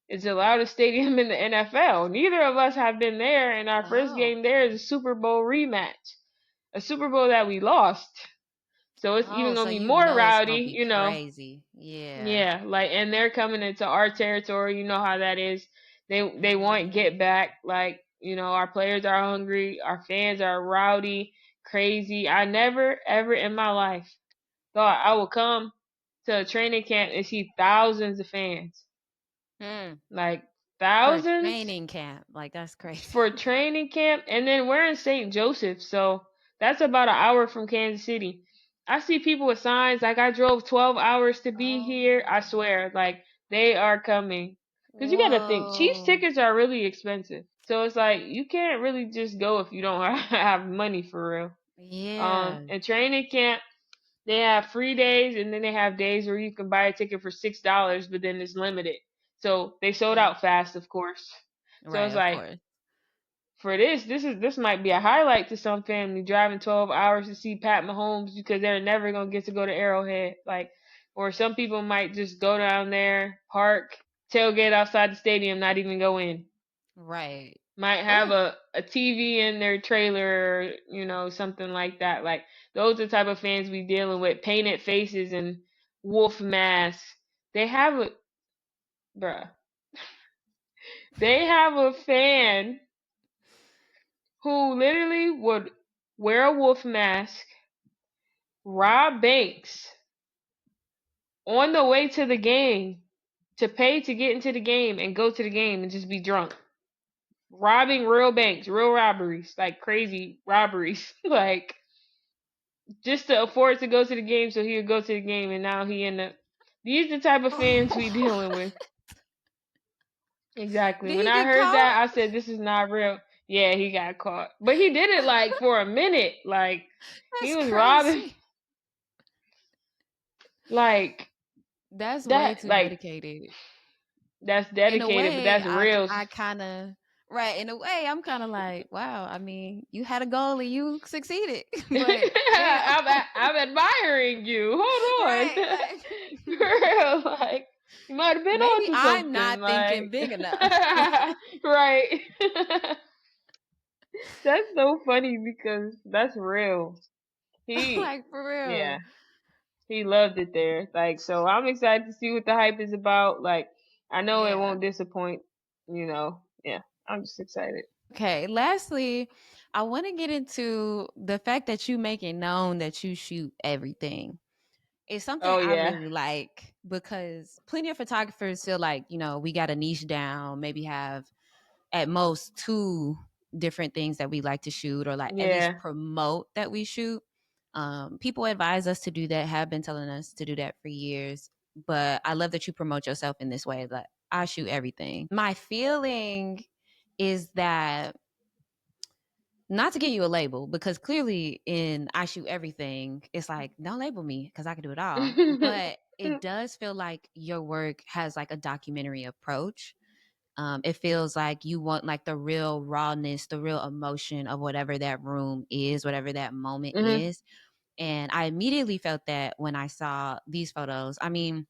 is the loudest stadium in the NFL. Neither of us have been there, and our first Oh. game there is a Super Bowl rematch, a Super Bowl that we lost. So it's even Oh, so gonna be you more know it's gonna rowdy, be crazy. Yeah. Yeah, like, and they're coming into our territory. You know how that is. They want Mm-hmm. get back. Like, our players are hungry, our fans are rowdy, crazy. I never ever in my life thought I would come to a training camp and see thousands of fans. Mm. Like For a thousands training camp. Like that's crazy. for training camp, and then we're in St. Joseph, so that's about an hour from Kansas City. I see people with signs like I drove 12 hours to be here. I Oh. swear, like they are coming. Cause you gotta think, Chiefs Whoa. tickets are really expensive, so it's like you can't really just go if you don't have money for real. Yeah. And training camp, they have free days, and then they have days where you can buy a ticket for $6, but then it's limited. So they sold Mm. out fast, of course. So Right, it's of like course. for this might be a highlight to some family driving 12 hours to see Pat Mahomes because they're never gonna get to go to Arrowhead. Like, or some people might just go down there, park, tailgate outside the stadium, not even go in. Right. Might have Oh, a TV in their trailer, something like that. Like those are the type of fans we dealing with, painted faces and wolf masks. They have a bruh. They have a fan who literally would wear a wolf mask, rob banks on the way to the game to pay to get into the game and go to the game and just be drunk. Robbing real banks, real robberies, like crazy robberies, like just to afford to go to the game so he would go to the game and now he end up. These are the type of fans we dealing with. Exactly. did When he I get heard caught? that, I said, "This is not real." Yeah, he got caught, but he did it like for a minute. Like he That's was robbing, crazy. like That's way that. too Like dedicated. that's In a dedicated, but way, that's I real. I kind of right. In a way, I'm kind of like, wow. I mean, you had a goal and you succeeded, but damn, I'm admiring you. Hold on, right? Like for real. Like you might have been maybe onto I'm something. not thinking Like big enough. Like, right. That's so funny because that's real. He, like for real. yeah, he loved it there. Like so, I'm excited to see what the hype is about. Like I know it Yeah. won't disappoint. Yeah, I'm just excited. Okay. Lastly, I want to get into the fact that you make it known that you shoot everything. It's something Oh I yeah, really like because plenty of photographers feel like, we got a niche down, maybe have at most two different things that we like to shoot or like at least yeah. promote that we shoot. People advise us to do that, have been telling us to do that for years. But I love that you promote yourself in this way. Like I shoot everything. My feeling is that not to give you a label because clearly in I shoot everything, it's like don't label me because I can do it all. But it does feel like your work has like a documentary approach. It feels like you want like the real rawness, the real emotion of whatever that room is, whatever that moment hmm is. And I immediately felt that when I saw these photos. I mean,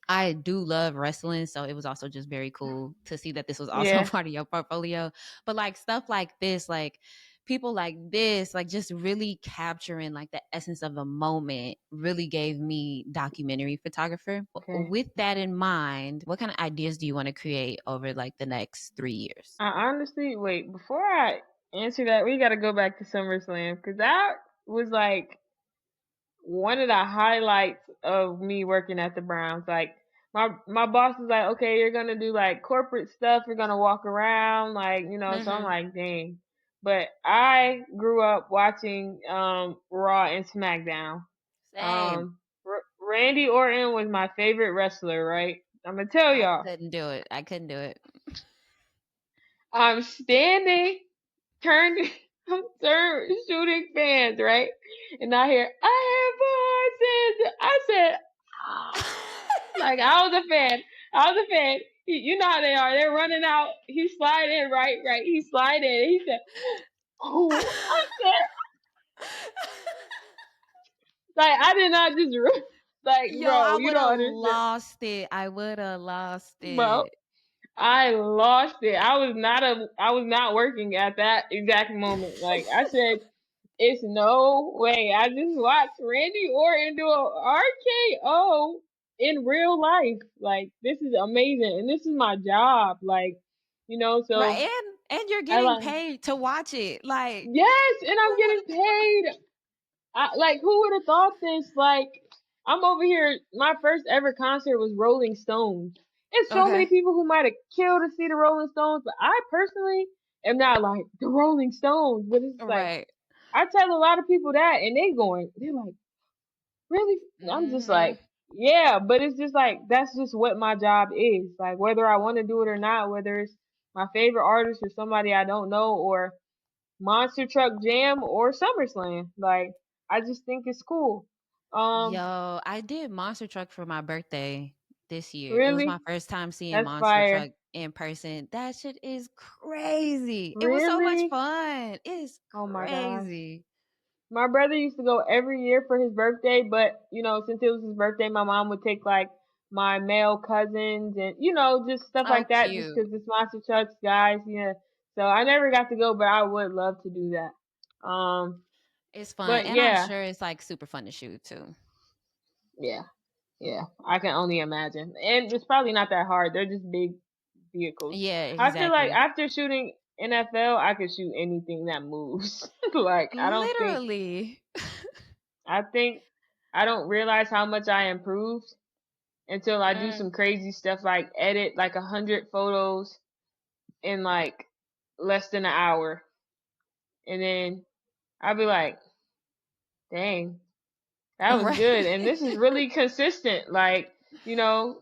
I do love wrestling, so it was also just very cool to see that this was also Yeah. part of your portfolio. But like stuff like this, like people like this, like just really capturing like the essence of a moment really gave me documentary photographer. Okay. With that in mind, what kind of ideas do you want to create over like the next 3 years? I honestly wait before I answer that. We got to go back to SummerSlam because that was like one of the highlights of me working at the Browns. Like my boss was like, okay, you're gonna do like corporate stuff. You're gonna walk around, like So I'm Mm-hmm. like, dang. But I grew up watching Raw and SmackDown. Same. Randy Orton was my favorite wrestler. Right? I'm gonna tell I y'all. couldn't do it. I couldn't do it. I'm standing, turned, shooting fans, right? And I hear, I have voices. I said, ah. Like, I was a fan. I was a fan. You know how they are. They're running out. He slide in, right, right. He slide in. He said, oh, I said, like, I did not just, like, Yo, I bro, you would don't have understand. lost it. I would have lost Bro, it. I lost it. I was not working at that exact moment. Like, I said, it's no way. I just watched Randy Orton do a RKO in real life. Like, this is amazing. And this is my job. Like, So Right. And you're I getting like, paid to watch it. Like, yes, and I'm who would getting paid. Like, who would have thought this? Like, I'm over here. My first ever concert was Rolling Stones. There's have so many Okay. people who might have killed to see the Rolling Stones, but I personally am not like the Rolling Stones. But it's like Right. I tell a lot of people that, and they're like, really? I'm just Mhm. like, yeah, but it's just like that's just what my job is. Like, whether I want to do it or not, whether it's my favorite artist or somebody I don't know, or Monster Truck Jam or SummerSlam. Like, I just think it's cool. Um, Yo, I did Monster Truck for my birthday this year. It was my really? first time seeing That's Monster fire. Truck in person. That shit is crazy. It was so much Really? fun. It's Oh my gosh. crazy. My brother used to go every year for his birthday, but since it was his birthday, my mom would take like my male cousins and just stuff Oh, like that, just cute. 'cause it's Monster Trucks guys, yeah. So I never got to go, but I would love to do that. It's fun. But And I'm yeah, sure it's like super fun to shoot too. yeah, yeah. I can only imagine, and it's probably not that hard. They're just big vehicles. Yeah, I feel like exactly. after shooting NFL, I could shoot anything that moves. Like, Literally. I think I don't realize how much I improved until I do Mm. some crazy stuff like edit like 100 photos in like less than an hour, and then I'll be like, dang, that was Right. good. And this is really consistent. Like, you know,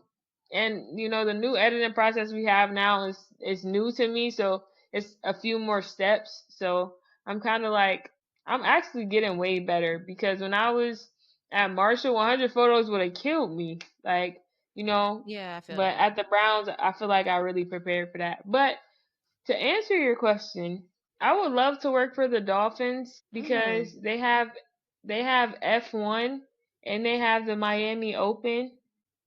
and the new editing process we have now is new to me, so it's a few more steps. So I'm kind of like I'm actually getting way better because when I was at Marshall, 100 photos would have killed me. Like, you know, Yeah, I feel but that. at the Browns, I feel like I really prepared for that. But to answer your question, I would love to work for the Dolphins Mm. because they have F1 and they have the Miami Open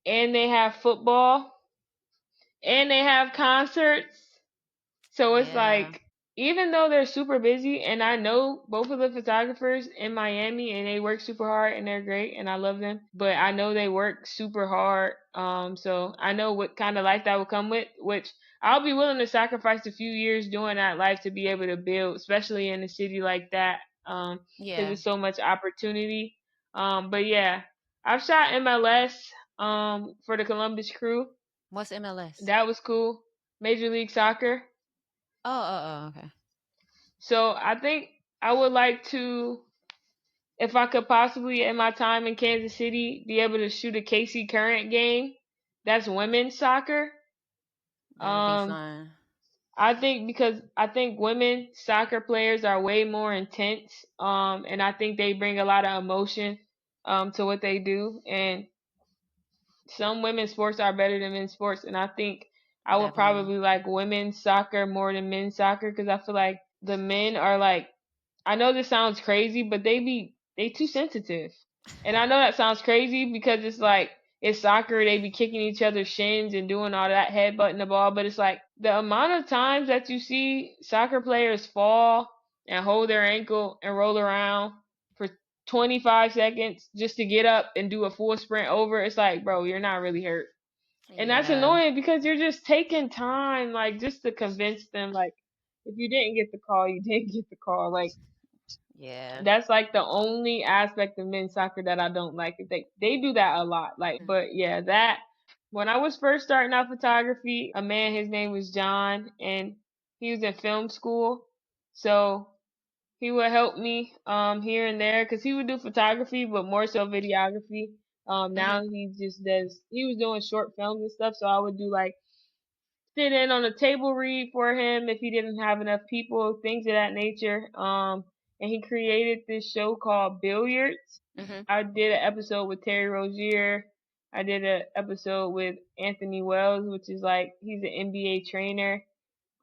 and they have football and they have concerts. So it's Yeah. like, even though they're super busy, and I know both of the photographers in Miami, and they work super hard, and they're great, and I love them. But I know they work super hard. So I know what kind of life that will come with, which I'll be willing to sacrifice a few years doing that life to be able to build, especially in a city like that, because Yeah. there's so much opportunity. But yeah, I've shot MLS, for the Columbus Crew. What's MLS? That was cool. Major League Soccer. Okay. So I think I would like to, if I could possibly, in my time in Kansas City, be able to shoot a KC Current game. That's women's soccer. That would be Um, fun. I think because I think women soccer players are way more intense. And I think they bring a lot of emotion, to what they do. And some women's sports are better than men's sports. And I think I would Definitely. probably like women's soccer more than men's soccer because I feel like the men are like, I know this sounds crazy, but they too sensitive. And I know that sounds crazy because it's like it's soccer, they be kicking each other's shins and doing all that headbutting the ball, but it's like the amount of times that you see soccer players fall and hold their ankle and roll around for 25 seconds just to get up and do a full sprint over, it's like, bro, you're not really hurt. And that's Yeah. annoying because you're just taking time, like, just to convince them, like, if you didn't get the call, you didn't get the call. Like, Yeah. that's like the only aspect of men's soccer that I don't like. They do that a lot. Like, but yeah, that when I was first starting out photography, a man, his name was John, and he was in film school. So he would help me here and there because he would do photography, but more so videography. Hmm. Now he was doing short films and stuff, so I would do like sit in on a table read for him if he didn't have enough people, things of that nature. And he created this show called Billiards. Hmm. I did an episode with Terry Rozier. I did an episode with Anthony Wells, which is like he's an NBA trainer.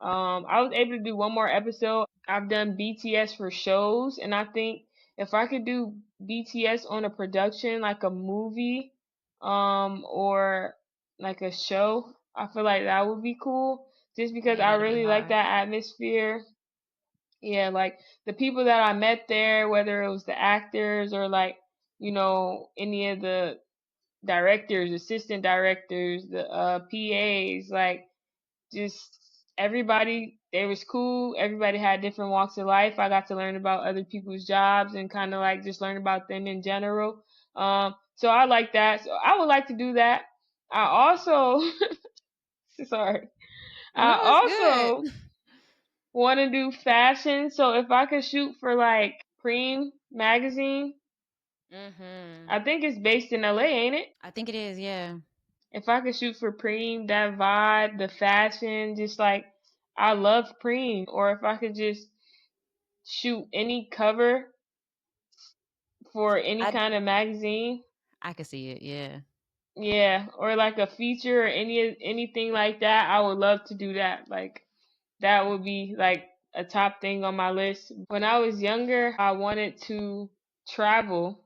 I was able to do one more episode. I've done BTS for shows, and I think if I could do BTS on a production, like a movie, or like a show, I feel like that would be cool. Just because Yeah, I that'd be really like hard. that atmosphere. Yeah, like the people that I met there, whether it was the actors or like, any of the directors, assistant directors, the PAs, like just everybody, they was cool. Everybody had different walks of life. I got to learn about other people's jobs and kind of like just learn about them in general. So I like that. So I would like to do that. I also, sorry, I No, it's good. also want to do fashion. So if I could shoot for like Preem magazine, Mhm. I think it's based in LA, ain't it? I think it is. Yeah. If I could shoot for Preem, that vibe, the fashion, just like I love Preem. Or if I could just shoot any cover for any I kind of magazine, I could see it. Yeah. yeah, or like a feature or anything like that, I would love to do that. Like that would be like a top thing on my list. When I was younger, I wanted to travel.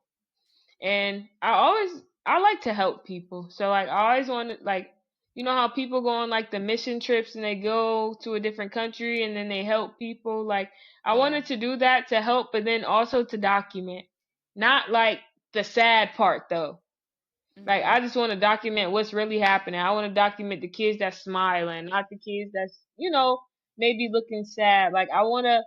And I like to help people. So like I always wanted, like, you know how people go on like the mission trips and they go to a different country and then they help people. Like I Yeah. wanted to do that to help, but then also to document. Not like the sad part though. Like Mhm. I just want to document what's really happening. I want to document the kids that's smiling, not the kids that's, maybe looking sad. Like I want to,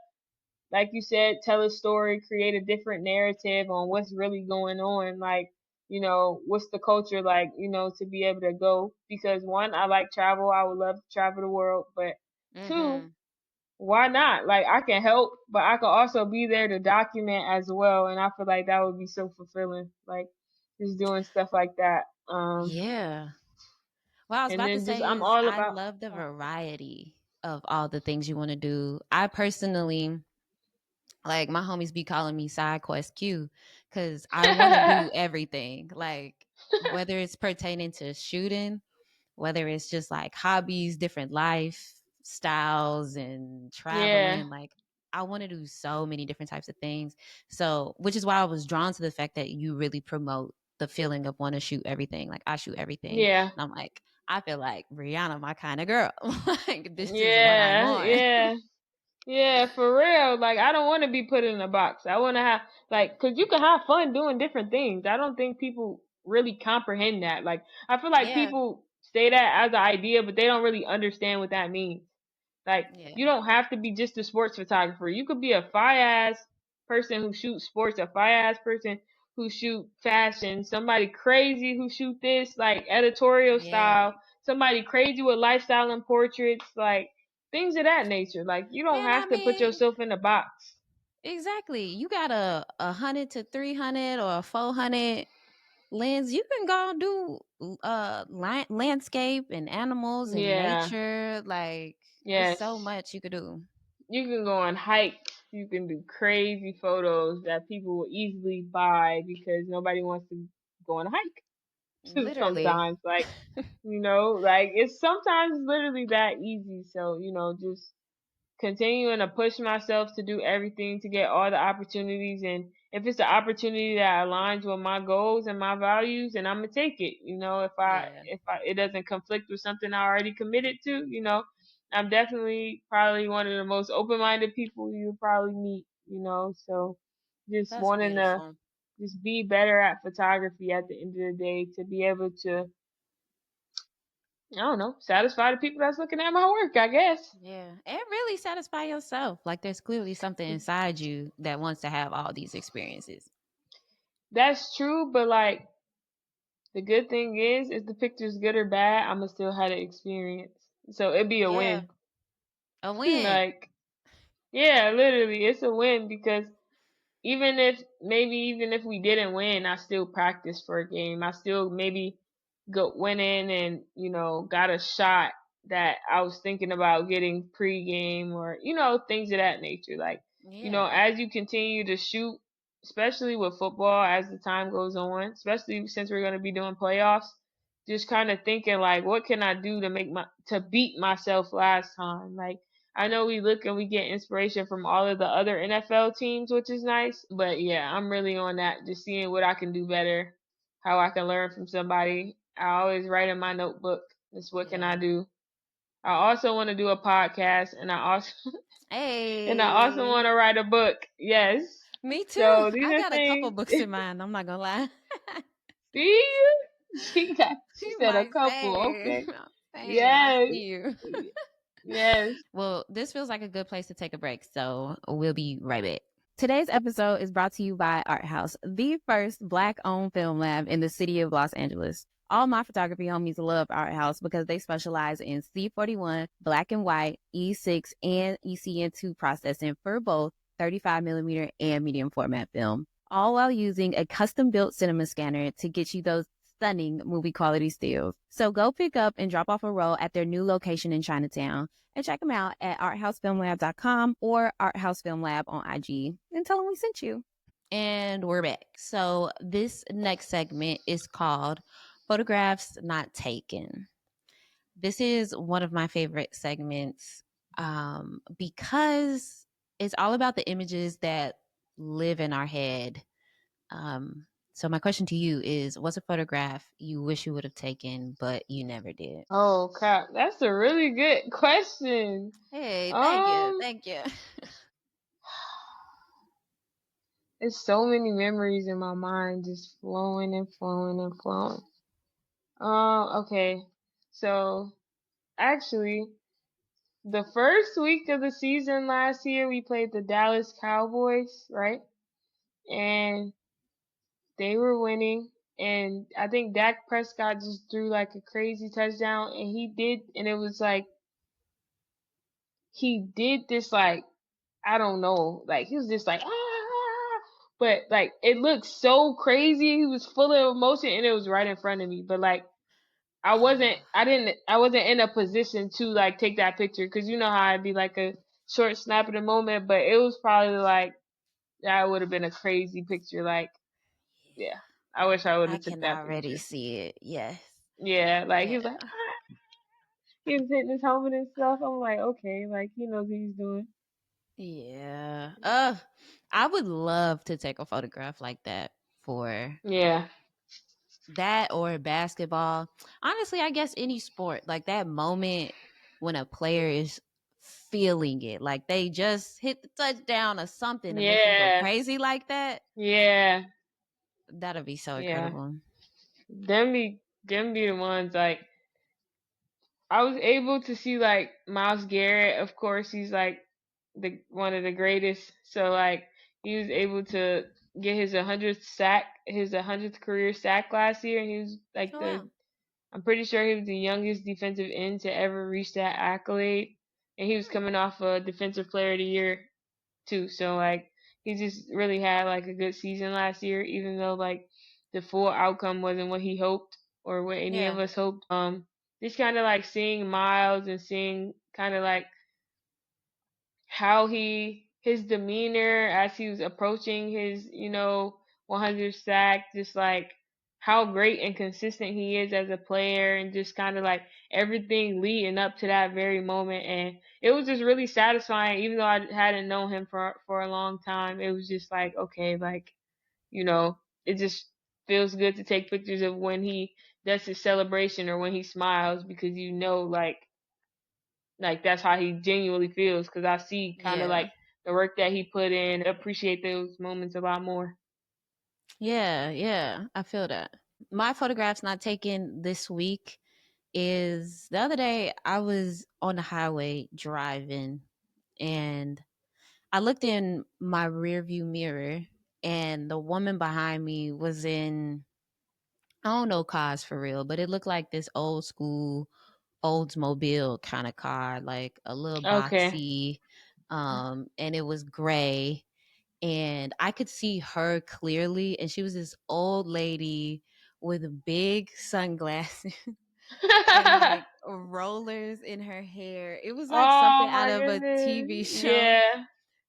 like you said, tell a story, create a different narrative on what's really going on. Like, what's the culture like, to be able to go. Because one, I like travel. I would love to travel the world. But two, Mhm. why not? Like, I can help, but I can also be there to document as well. And I feel like that would be so fulfilling. Like, just doing stuff like that. Yeah. What I was And about to then just, say I'm is all I about, love the oh, variety of all the things you want to do. I personally, like, my homies be calling me side quest Q because I want to do everything. Like, whether it's pertaining to shooting, whether it's just like hobbies, different lifestyles, and yeah, traveling. Like, I want to do so many different types of things. So, which is why I was drawn to the fact that you really promote the feeling of want to shoot everything. Like, I shoot everything. yeah, And I'm like, I feel like Rihanna, my kind of girl. Like, this is what I'm yeah, on. yeah. Yeah, for real. Like, I don't want to be put in a box. I want to have, like, cause you can have fun doing different things. I don't think people really comprehend that. Like, I feel like Yeah. people say that as an idea, but they don't really understand what that means. Like, Yeah. you don't have to be just a sports photographer. You could be a fire ass person who shoots sports, a fire ass person who shoot fashion, somebody crazy who shoot this, like, editorial Yeah. style, somebody crazy with lifestyle and portraits, like, things of that nature. Like you don't And I have to put mean, yourself in a box. exactly. You got a 100 to 300 or a 400 lens. You can go do landscape and animals and Yeah. nature. Like, it's so Yes. much you could do. You can go on hikes. You can do crazy photos that people will easily buy because nobody wants to go on a hike. Literally. Sometimes, like, like it's sometimes literally that easy. So, just continuing to push myself to do everything to get all the opportunities, and if it's an opportunity that aligns with my goals and my values, and I'm gonna take it. If I Yeah. if I it doesn't conflict with something I already committed to, I'm definitely probably one of the most open-minded people you'll probably meet. So just That's wanting to beautiful. just be better at photography at the end of the day, to be able to, I don't know, satisfy the people that's looking at my work, I guess. Yeah. And really satisfy yourself. Like, there's clearly something inside you that wants to have all these experiences. That's true, but like, the good thing is, if the picture's good or bad, I'ma still have the experience. So it'd be a Yeah. win. A win. Like, yeah, literally, it's a win because even if we didn't win, I still practiced for a game. I still maybe went in and got a shot that I was thinking about getting pre-game, or things of that nature. Like, Yeah. as you continue to shoot, especially with football, as the time goes on, especially since we're going to be doing playoffs, just kind of thinking like, what can I do to beat myself last time? Like, I know we look and we get inspiration from all of the other NFL teams, which is nice. But yeah, I'm really on that, just seeing what I can do better, how I can learn from somebody. I always write in my notebook, this what can I Yeah. do. I also want to do a podcast, and I also want Hey. to write a book. Yes. Me too. So these I are got a couple things. books in mind. I'm not gonna lie. See, she You said a might couple. say, Okay. Damn, I Yes. see you. Yes. Well, this feels like a good place to take a break, so we'll be right back. Today's episode is brought to you by Art House, the first Black-owned film lab in the city of Los Angeles. All my photography homies love Art House because they specialize in C41, black and white, E6, and ECN2 processing for both 35 millimeter and medium format film, all while using a custom-built cinema scanner to get you those stunning movie quality stills. So go pick up and drop off a roll at their new location in Chinatown and check them out at arthousefilmlab.com or arthousefilmlab on IG and tell them we sent you. And we're back. So this next segment is called Photographs Not Taken. This is one of my favorite segments because it's all about the images that live in our head. So my question to you is, what's a photograph you wish you would have taken, but you never did? Oh crap, that's a really good question. Hey, thank you. Um, Thank you. there's so many memories in my mind just flowing and flowing and flowing. Okay. So actually, the first week of the season last year, we played the Dallas Cowboys, right? And they were winning. And I think Dak Prescott just threw like a crazy touchdown, and it was like he did this like I don't know, like he was just like but like it looked so crazy. He was full of emotion, and it was right in front of me. But like I wasn't in a position to like take that picture because you know how I'd be like a short snap of the moment. But it was probably like that would have been a crazy picture. Like yeah, I wish I would I have took can that already picture. see it. Yes. Yeah, like he Yeah. was like he was hitting his helmet and stuff. I'm like okay, like he knows what he's doing. Yeah. I would love to take a photograph like that for Yeah, that or basketball. Honestly, I guess any sport, like that moment when a player is feeling it, like they just hit the touchdown or something to make them go yeah, crazy like that. yeah, That'd be so yeah. incredible. Them be the ones like I was able to see like Miles Garrett. Of course, he's like the one of the greatest. So like he was able to get his 100th career sack last year, and he was like Oh the wow. I'm pretty sure he was the youngest defensive end to ever reach that accolade, and he was Hmm. coming off a Defensive Player of the Year too. So like he just really had like a good season last year, even though like the full outcome wasn't what he hoped or what any of Yeah. us hoped. Just kind of like seeing Miles and seeing kind of like how his demeanor as he was approaching his 100 sack, just like how great and consistent he is as a player, and just kind of like everything leading up to that very moment. And it was just really satisfying, even though I hadn't known him for a long time. It was just like okay, like it just feels good to take pictures of when he does his celebration or when he smiles, because like that's how he genuinely feels, because I see kind of Yeah. like the work that he put in, appreciate those moments a lot more. Yeah. Yeah. I feel that. My photographs not taken this week is the other day I was on the highway driving and I looked in my rear view mirror and the woman behind me was in I don't know cars for real, but it looked like this old school Oldsmobile kind of car, like a little Okay. boxy, and it was gray and I could see her clearly and she was this old lady with big sunglasses and like rollers in her hair. It was like something Oh out my of a goodness. TV show. Yeah.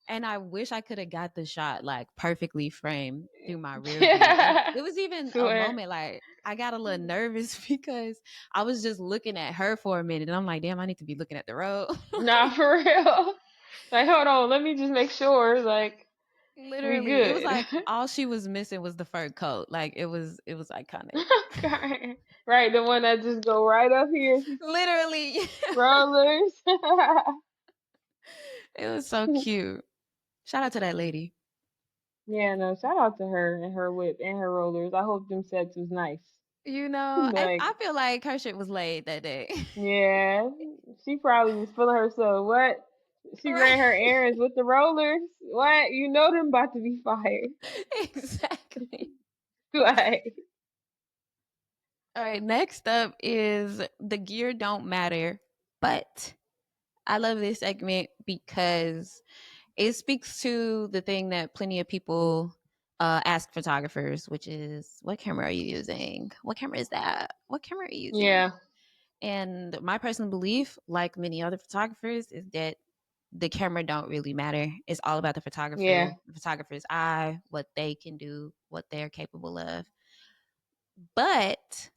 And I wish I could have got the shot like perfectly framed through my rear view. And Yeah. it was even a Swear. moment like I got a little nervous because I was just looking at her for a minute and I'm like, damn, I need to be looking at the road. Nah, for real. Like, hold on, let me just make sure, like, we Literally. It was good. like all she was missing was the fur coat. Like it was iconic. Okay. Right, the one that just go right up here. Literally. Rollers. It was so cute. Shout out to that lady. Yeah, no, shout out to her and her whip and her rollers. I hope them sets was nice. Like, I feel like her shit was laid that day. yeah, she probably was feeling herself. What? She Right. ran her errands with the rollers. What? You know them about to be fired. Exactly. Like, All right, next up is the gear don't matter, but I love this segment because it speaks to the thing that plenty of people ask photographers, which is, what camera are you using? What camera is that? What camera are you using? yeah, And my personal belief, like many other photographers, is that the camera don't really matter. It's all about yeah. the photographer's eye, what they can do, what they're capable of. But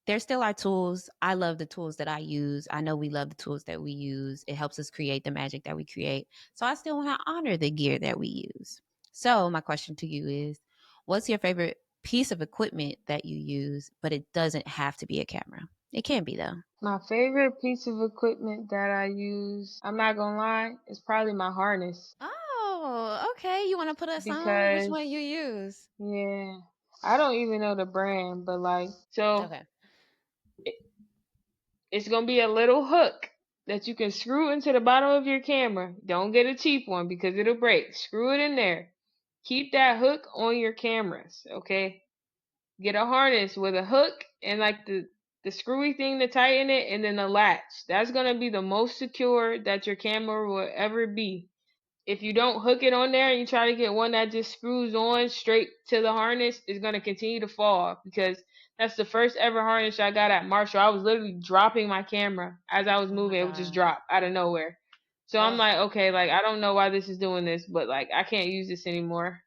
there still are tools. I love the tools that I use. I know we love the tools that we use. It helps us create the magic that we create. So I still want to honor the gear that we use. So my question to you is, what's your favorite piece of equipment that you use, but it doesn't have to be a camera? It can be though. My favorite piece of equipment that I use, I'm not gonna lie, is probably my harness. Oh, okay. You want to put us on which one Because, you use? yeah, I don't even know the brand, but like, so Okay. it, it's gonna be a little hook that you can screw into the bottom of your camera. Don't get a cheap one because it'll break. Screw it in there. Keep that hook on your cameras, okay? Get a harness with a hook and like the screwy thing to tighten it, and then a latch. That's gonna be the most secure that your camera will ever be. If you don't hook it on there and you try to get one that just screws on straight to the harness, it's going to continue to fall, because that's the first ever harness I got at Marshall. I was literally dropping my camera as I was Oh my moving. It would just God. drop out of nowhere. So I'm Ugh. like, okay, like I don't know why this is doing this, but like I can't use this anymore.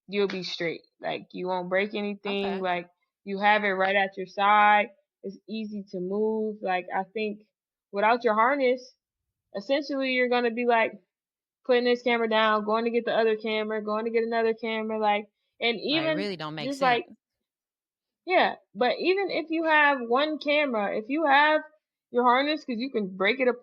You'll be straight. Like you won't break anything. Okay. Like you have it right at your side. It's easy to move. Like I think without your harness, essentially you're gonna be like putting this camera down, going to get the other camera, going to get another camera, like, and Right. even Really don't make just sense. like, yeah, but even if you have one camera, if you have your harness, because you can break it up,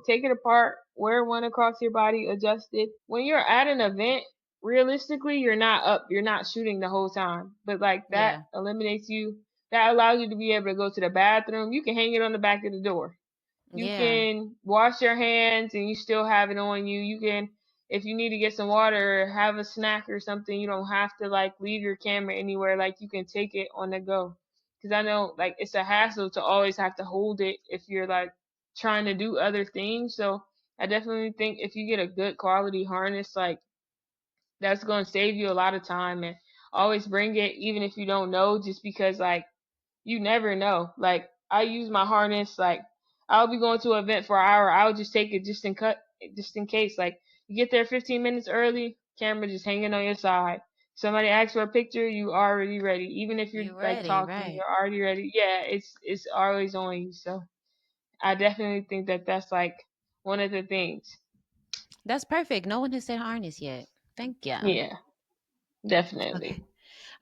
take it apart, wear one across your body, adjust it. When you're at an event, realistically, you're not up, you're not shooting the whole time, but like that Yeah. eliminates you. That allows you to be able to go to the bathroom. You can hang it on the back of the door. You Yeah. can wash your hands and you still have it on you. You can, if you need to get some water or have a snack or something, you don't have to like leave your camera anywhere. Like you can take it on the go. Because I know like it's a hassle to always have to hold it if you're like trying to do other things. So I definitely think if you get a good quality harness, like that's going to save you a lot of time, and always bring it even if you don't know, just because like you never know. Like I use my harness. Like I'll be going to an event for an hour. I'll just take it just in case. Like you get there 15 minutes early, camera just hanging on your side. Somebody asks for a picture, you already ready. Even if you're You like ready, talking, right? you're already ready. Yeah, it's always on you. So I definitely think that that's like one of the things. That's perfect. No one has said harness yet. Thank you. Yeah, Okay. definitely.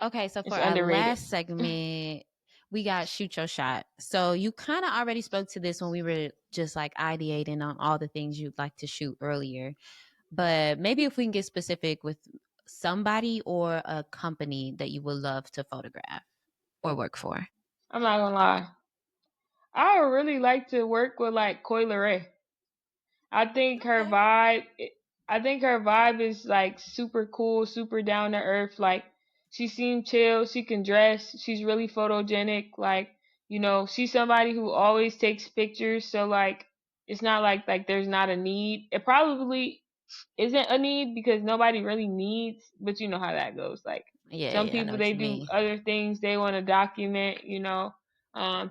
Okay. So It's for our underrated. last segment, we got shoot your shot. So you kind of already spoke to this when we were just like ideating on all the things you'd like to shoot earlier. But maybe if we can get specific with somebody or a company that you would love to photograph or work for. I'm not gonna lie. I would really like to work with like Coi Leray. I think her Okay. vibe I think her vibe is like super cool, super down to earth. Like she seems chill, she can dress, she's really photogenic. Like, she's somebody who always takes pictures, so like it's not like there's not a need. It probably isn't a need because nobody really needs, but you know how that goes. Like Yeah, some yeah, I know people what they you do mean. other things, they want to document,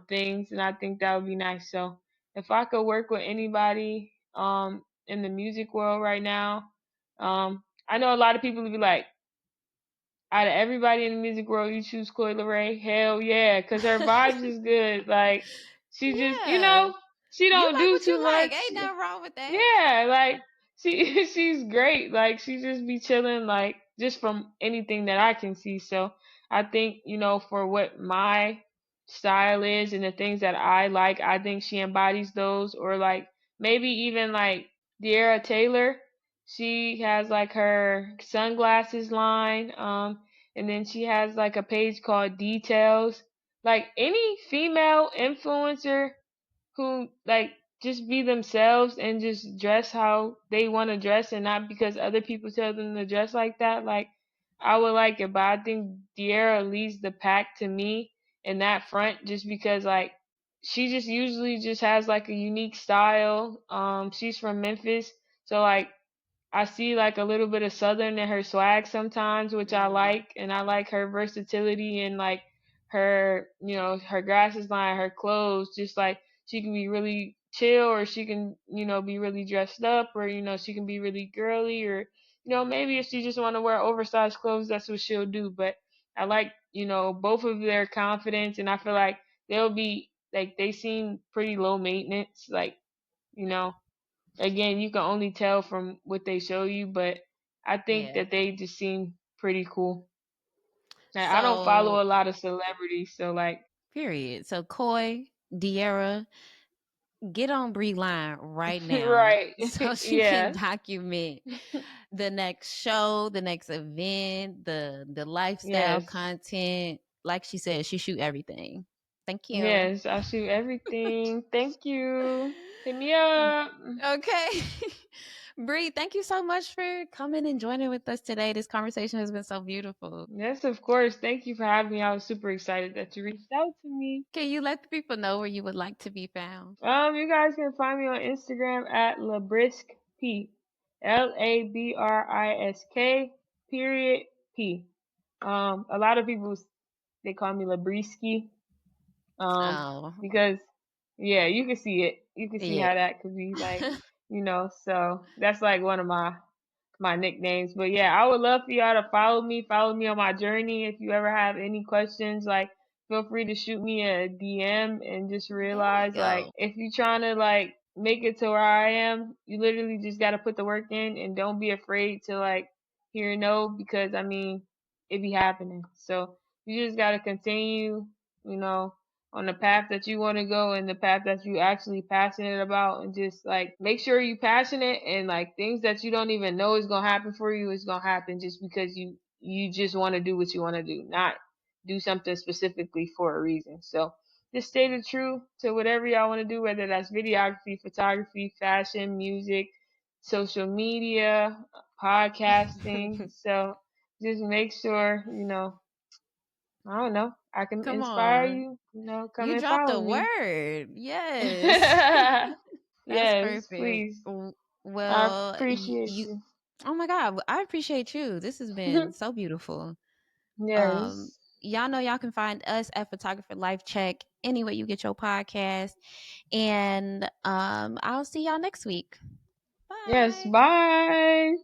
things, and I think that would be nice. So if I could work with anybody in the music world right now, I know a lot of people would be like, out of everybody in the music world, you choose Coi Leray? Hell yeah, cause her vibes is good. Like she just, Yeah. she You don't like do what too you like. much. Ain't nothing wrong with that. Yeah, like she's great. Like she just be chilling, like just from anything that I can see. So I think, for what my style is and the things that I like, I think she embodies those. Or like maybe even like De'arra Taylor. She has like her sunglasses line, and then she has like a page called Details. like any female influencer who like just be themselves and just dress how they want to dress and not because other people tell them to dress like that. Like I would like it, but I think De'arra leads the pack to me in that front just because like she just usually just has like a unique style. She's from Memphis, so like I see like a little bit of southern in her swag sometimes, which I Mm, like, and I like her versatility and like her, her glasses line, her clothes. Just like she can be really chill, or she can, be really dressed up, or she can be really girly, or maybe if she just want to wear oversized clothes, that's what she'll do. But I like, both of their confidence, and I feel like they'll be like they seem pretty low maintenance, like you know again, you can only tell from what they show you, but I think yeah. that they just seem pretty cool. Like, I don't follow So a lot of celebrities, so like, period. So Coi, De'arra, get on Bri line right now right, so she can yeah, document the next show, the next event, the lifestyle yes, content. Like she said, she shoot everything. Thank you. yes, I shoot everything. Thank you. Hit me up. Okay. Bri, thank you so much for coming and joining with us today. This conversation has been so beautiful. Yes, of course. Thank you for having me. I was super excited that you reached out to me. Can you let the people know where you would like to be found? You guys can find me on Instagram at Labrisk P, Labrisk period P. A lot of people they call me Labrisky. Oh, Because yeah, you can see it. You can see yeah. how that could be like, so that's like one of my nicknames. But yeah, I would love for y'all to follow me on my journey. If you ever have any questions, like feel free to shoot me a DM and just There we realize like go. if you're trying to like make it to where I am, you literally just gotta put the work in and don't be afraid to like hear no because I mean it be happening. So you just gotta continue, you know, on the path that you want to go and the path that you actually passionate about and just like make sure you passionate and like things that you don't even know is going to happen for you is going to happen just because you just want to do what you want to do, not do something specifically for a reason. So just stay true to whatever y'all want to do, whether that's videography, photography, fashion, music, social media, podcasting. So just make sure, I don't know. I can Come inspire on. you. Come You and dropped follow a me. word. Yes. That's Yes, perfect. please. I Well, appreciate you you. oh my god, I appreciate you. This has been so beautiful. Um Yes. y'all know y'all can find us at Photographer Life Check anywhere you get your podcast. And I'll see y'all next week. Yes. Bye. Bye.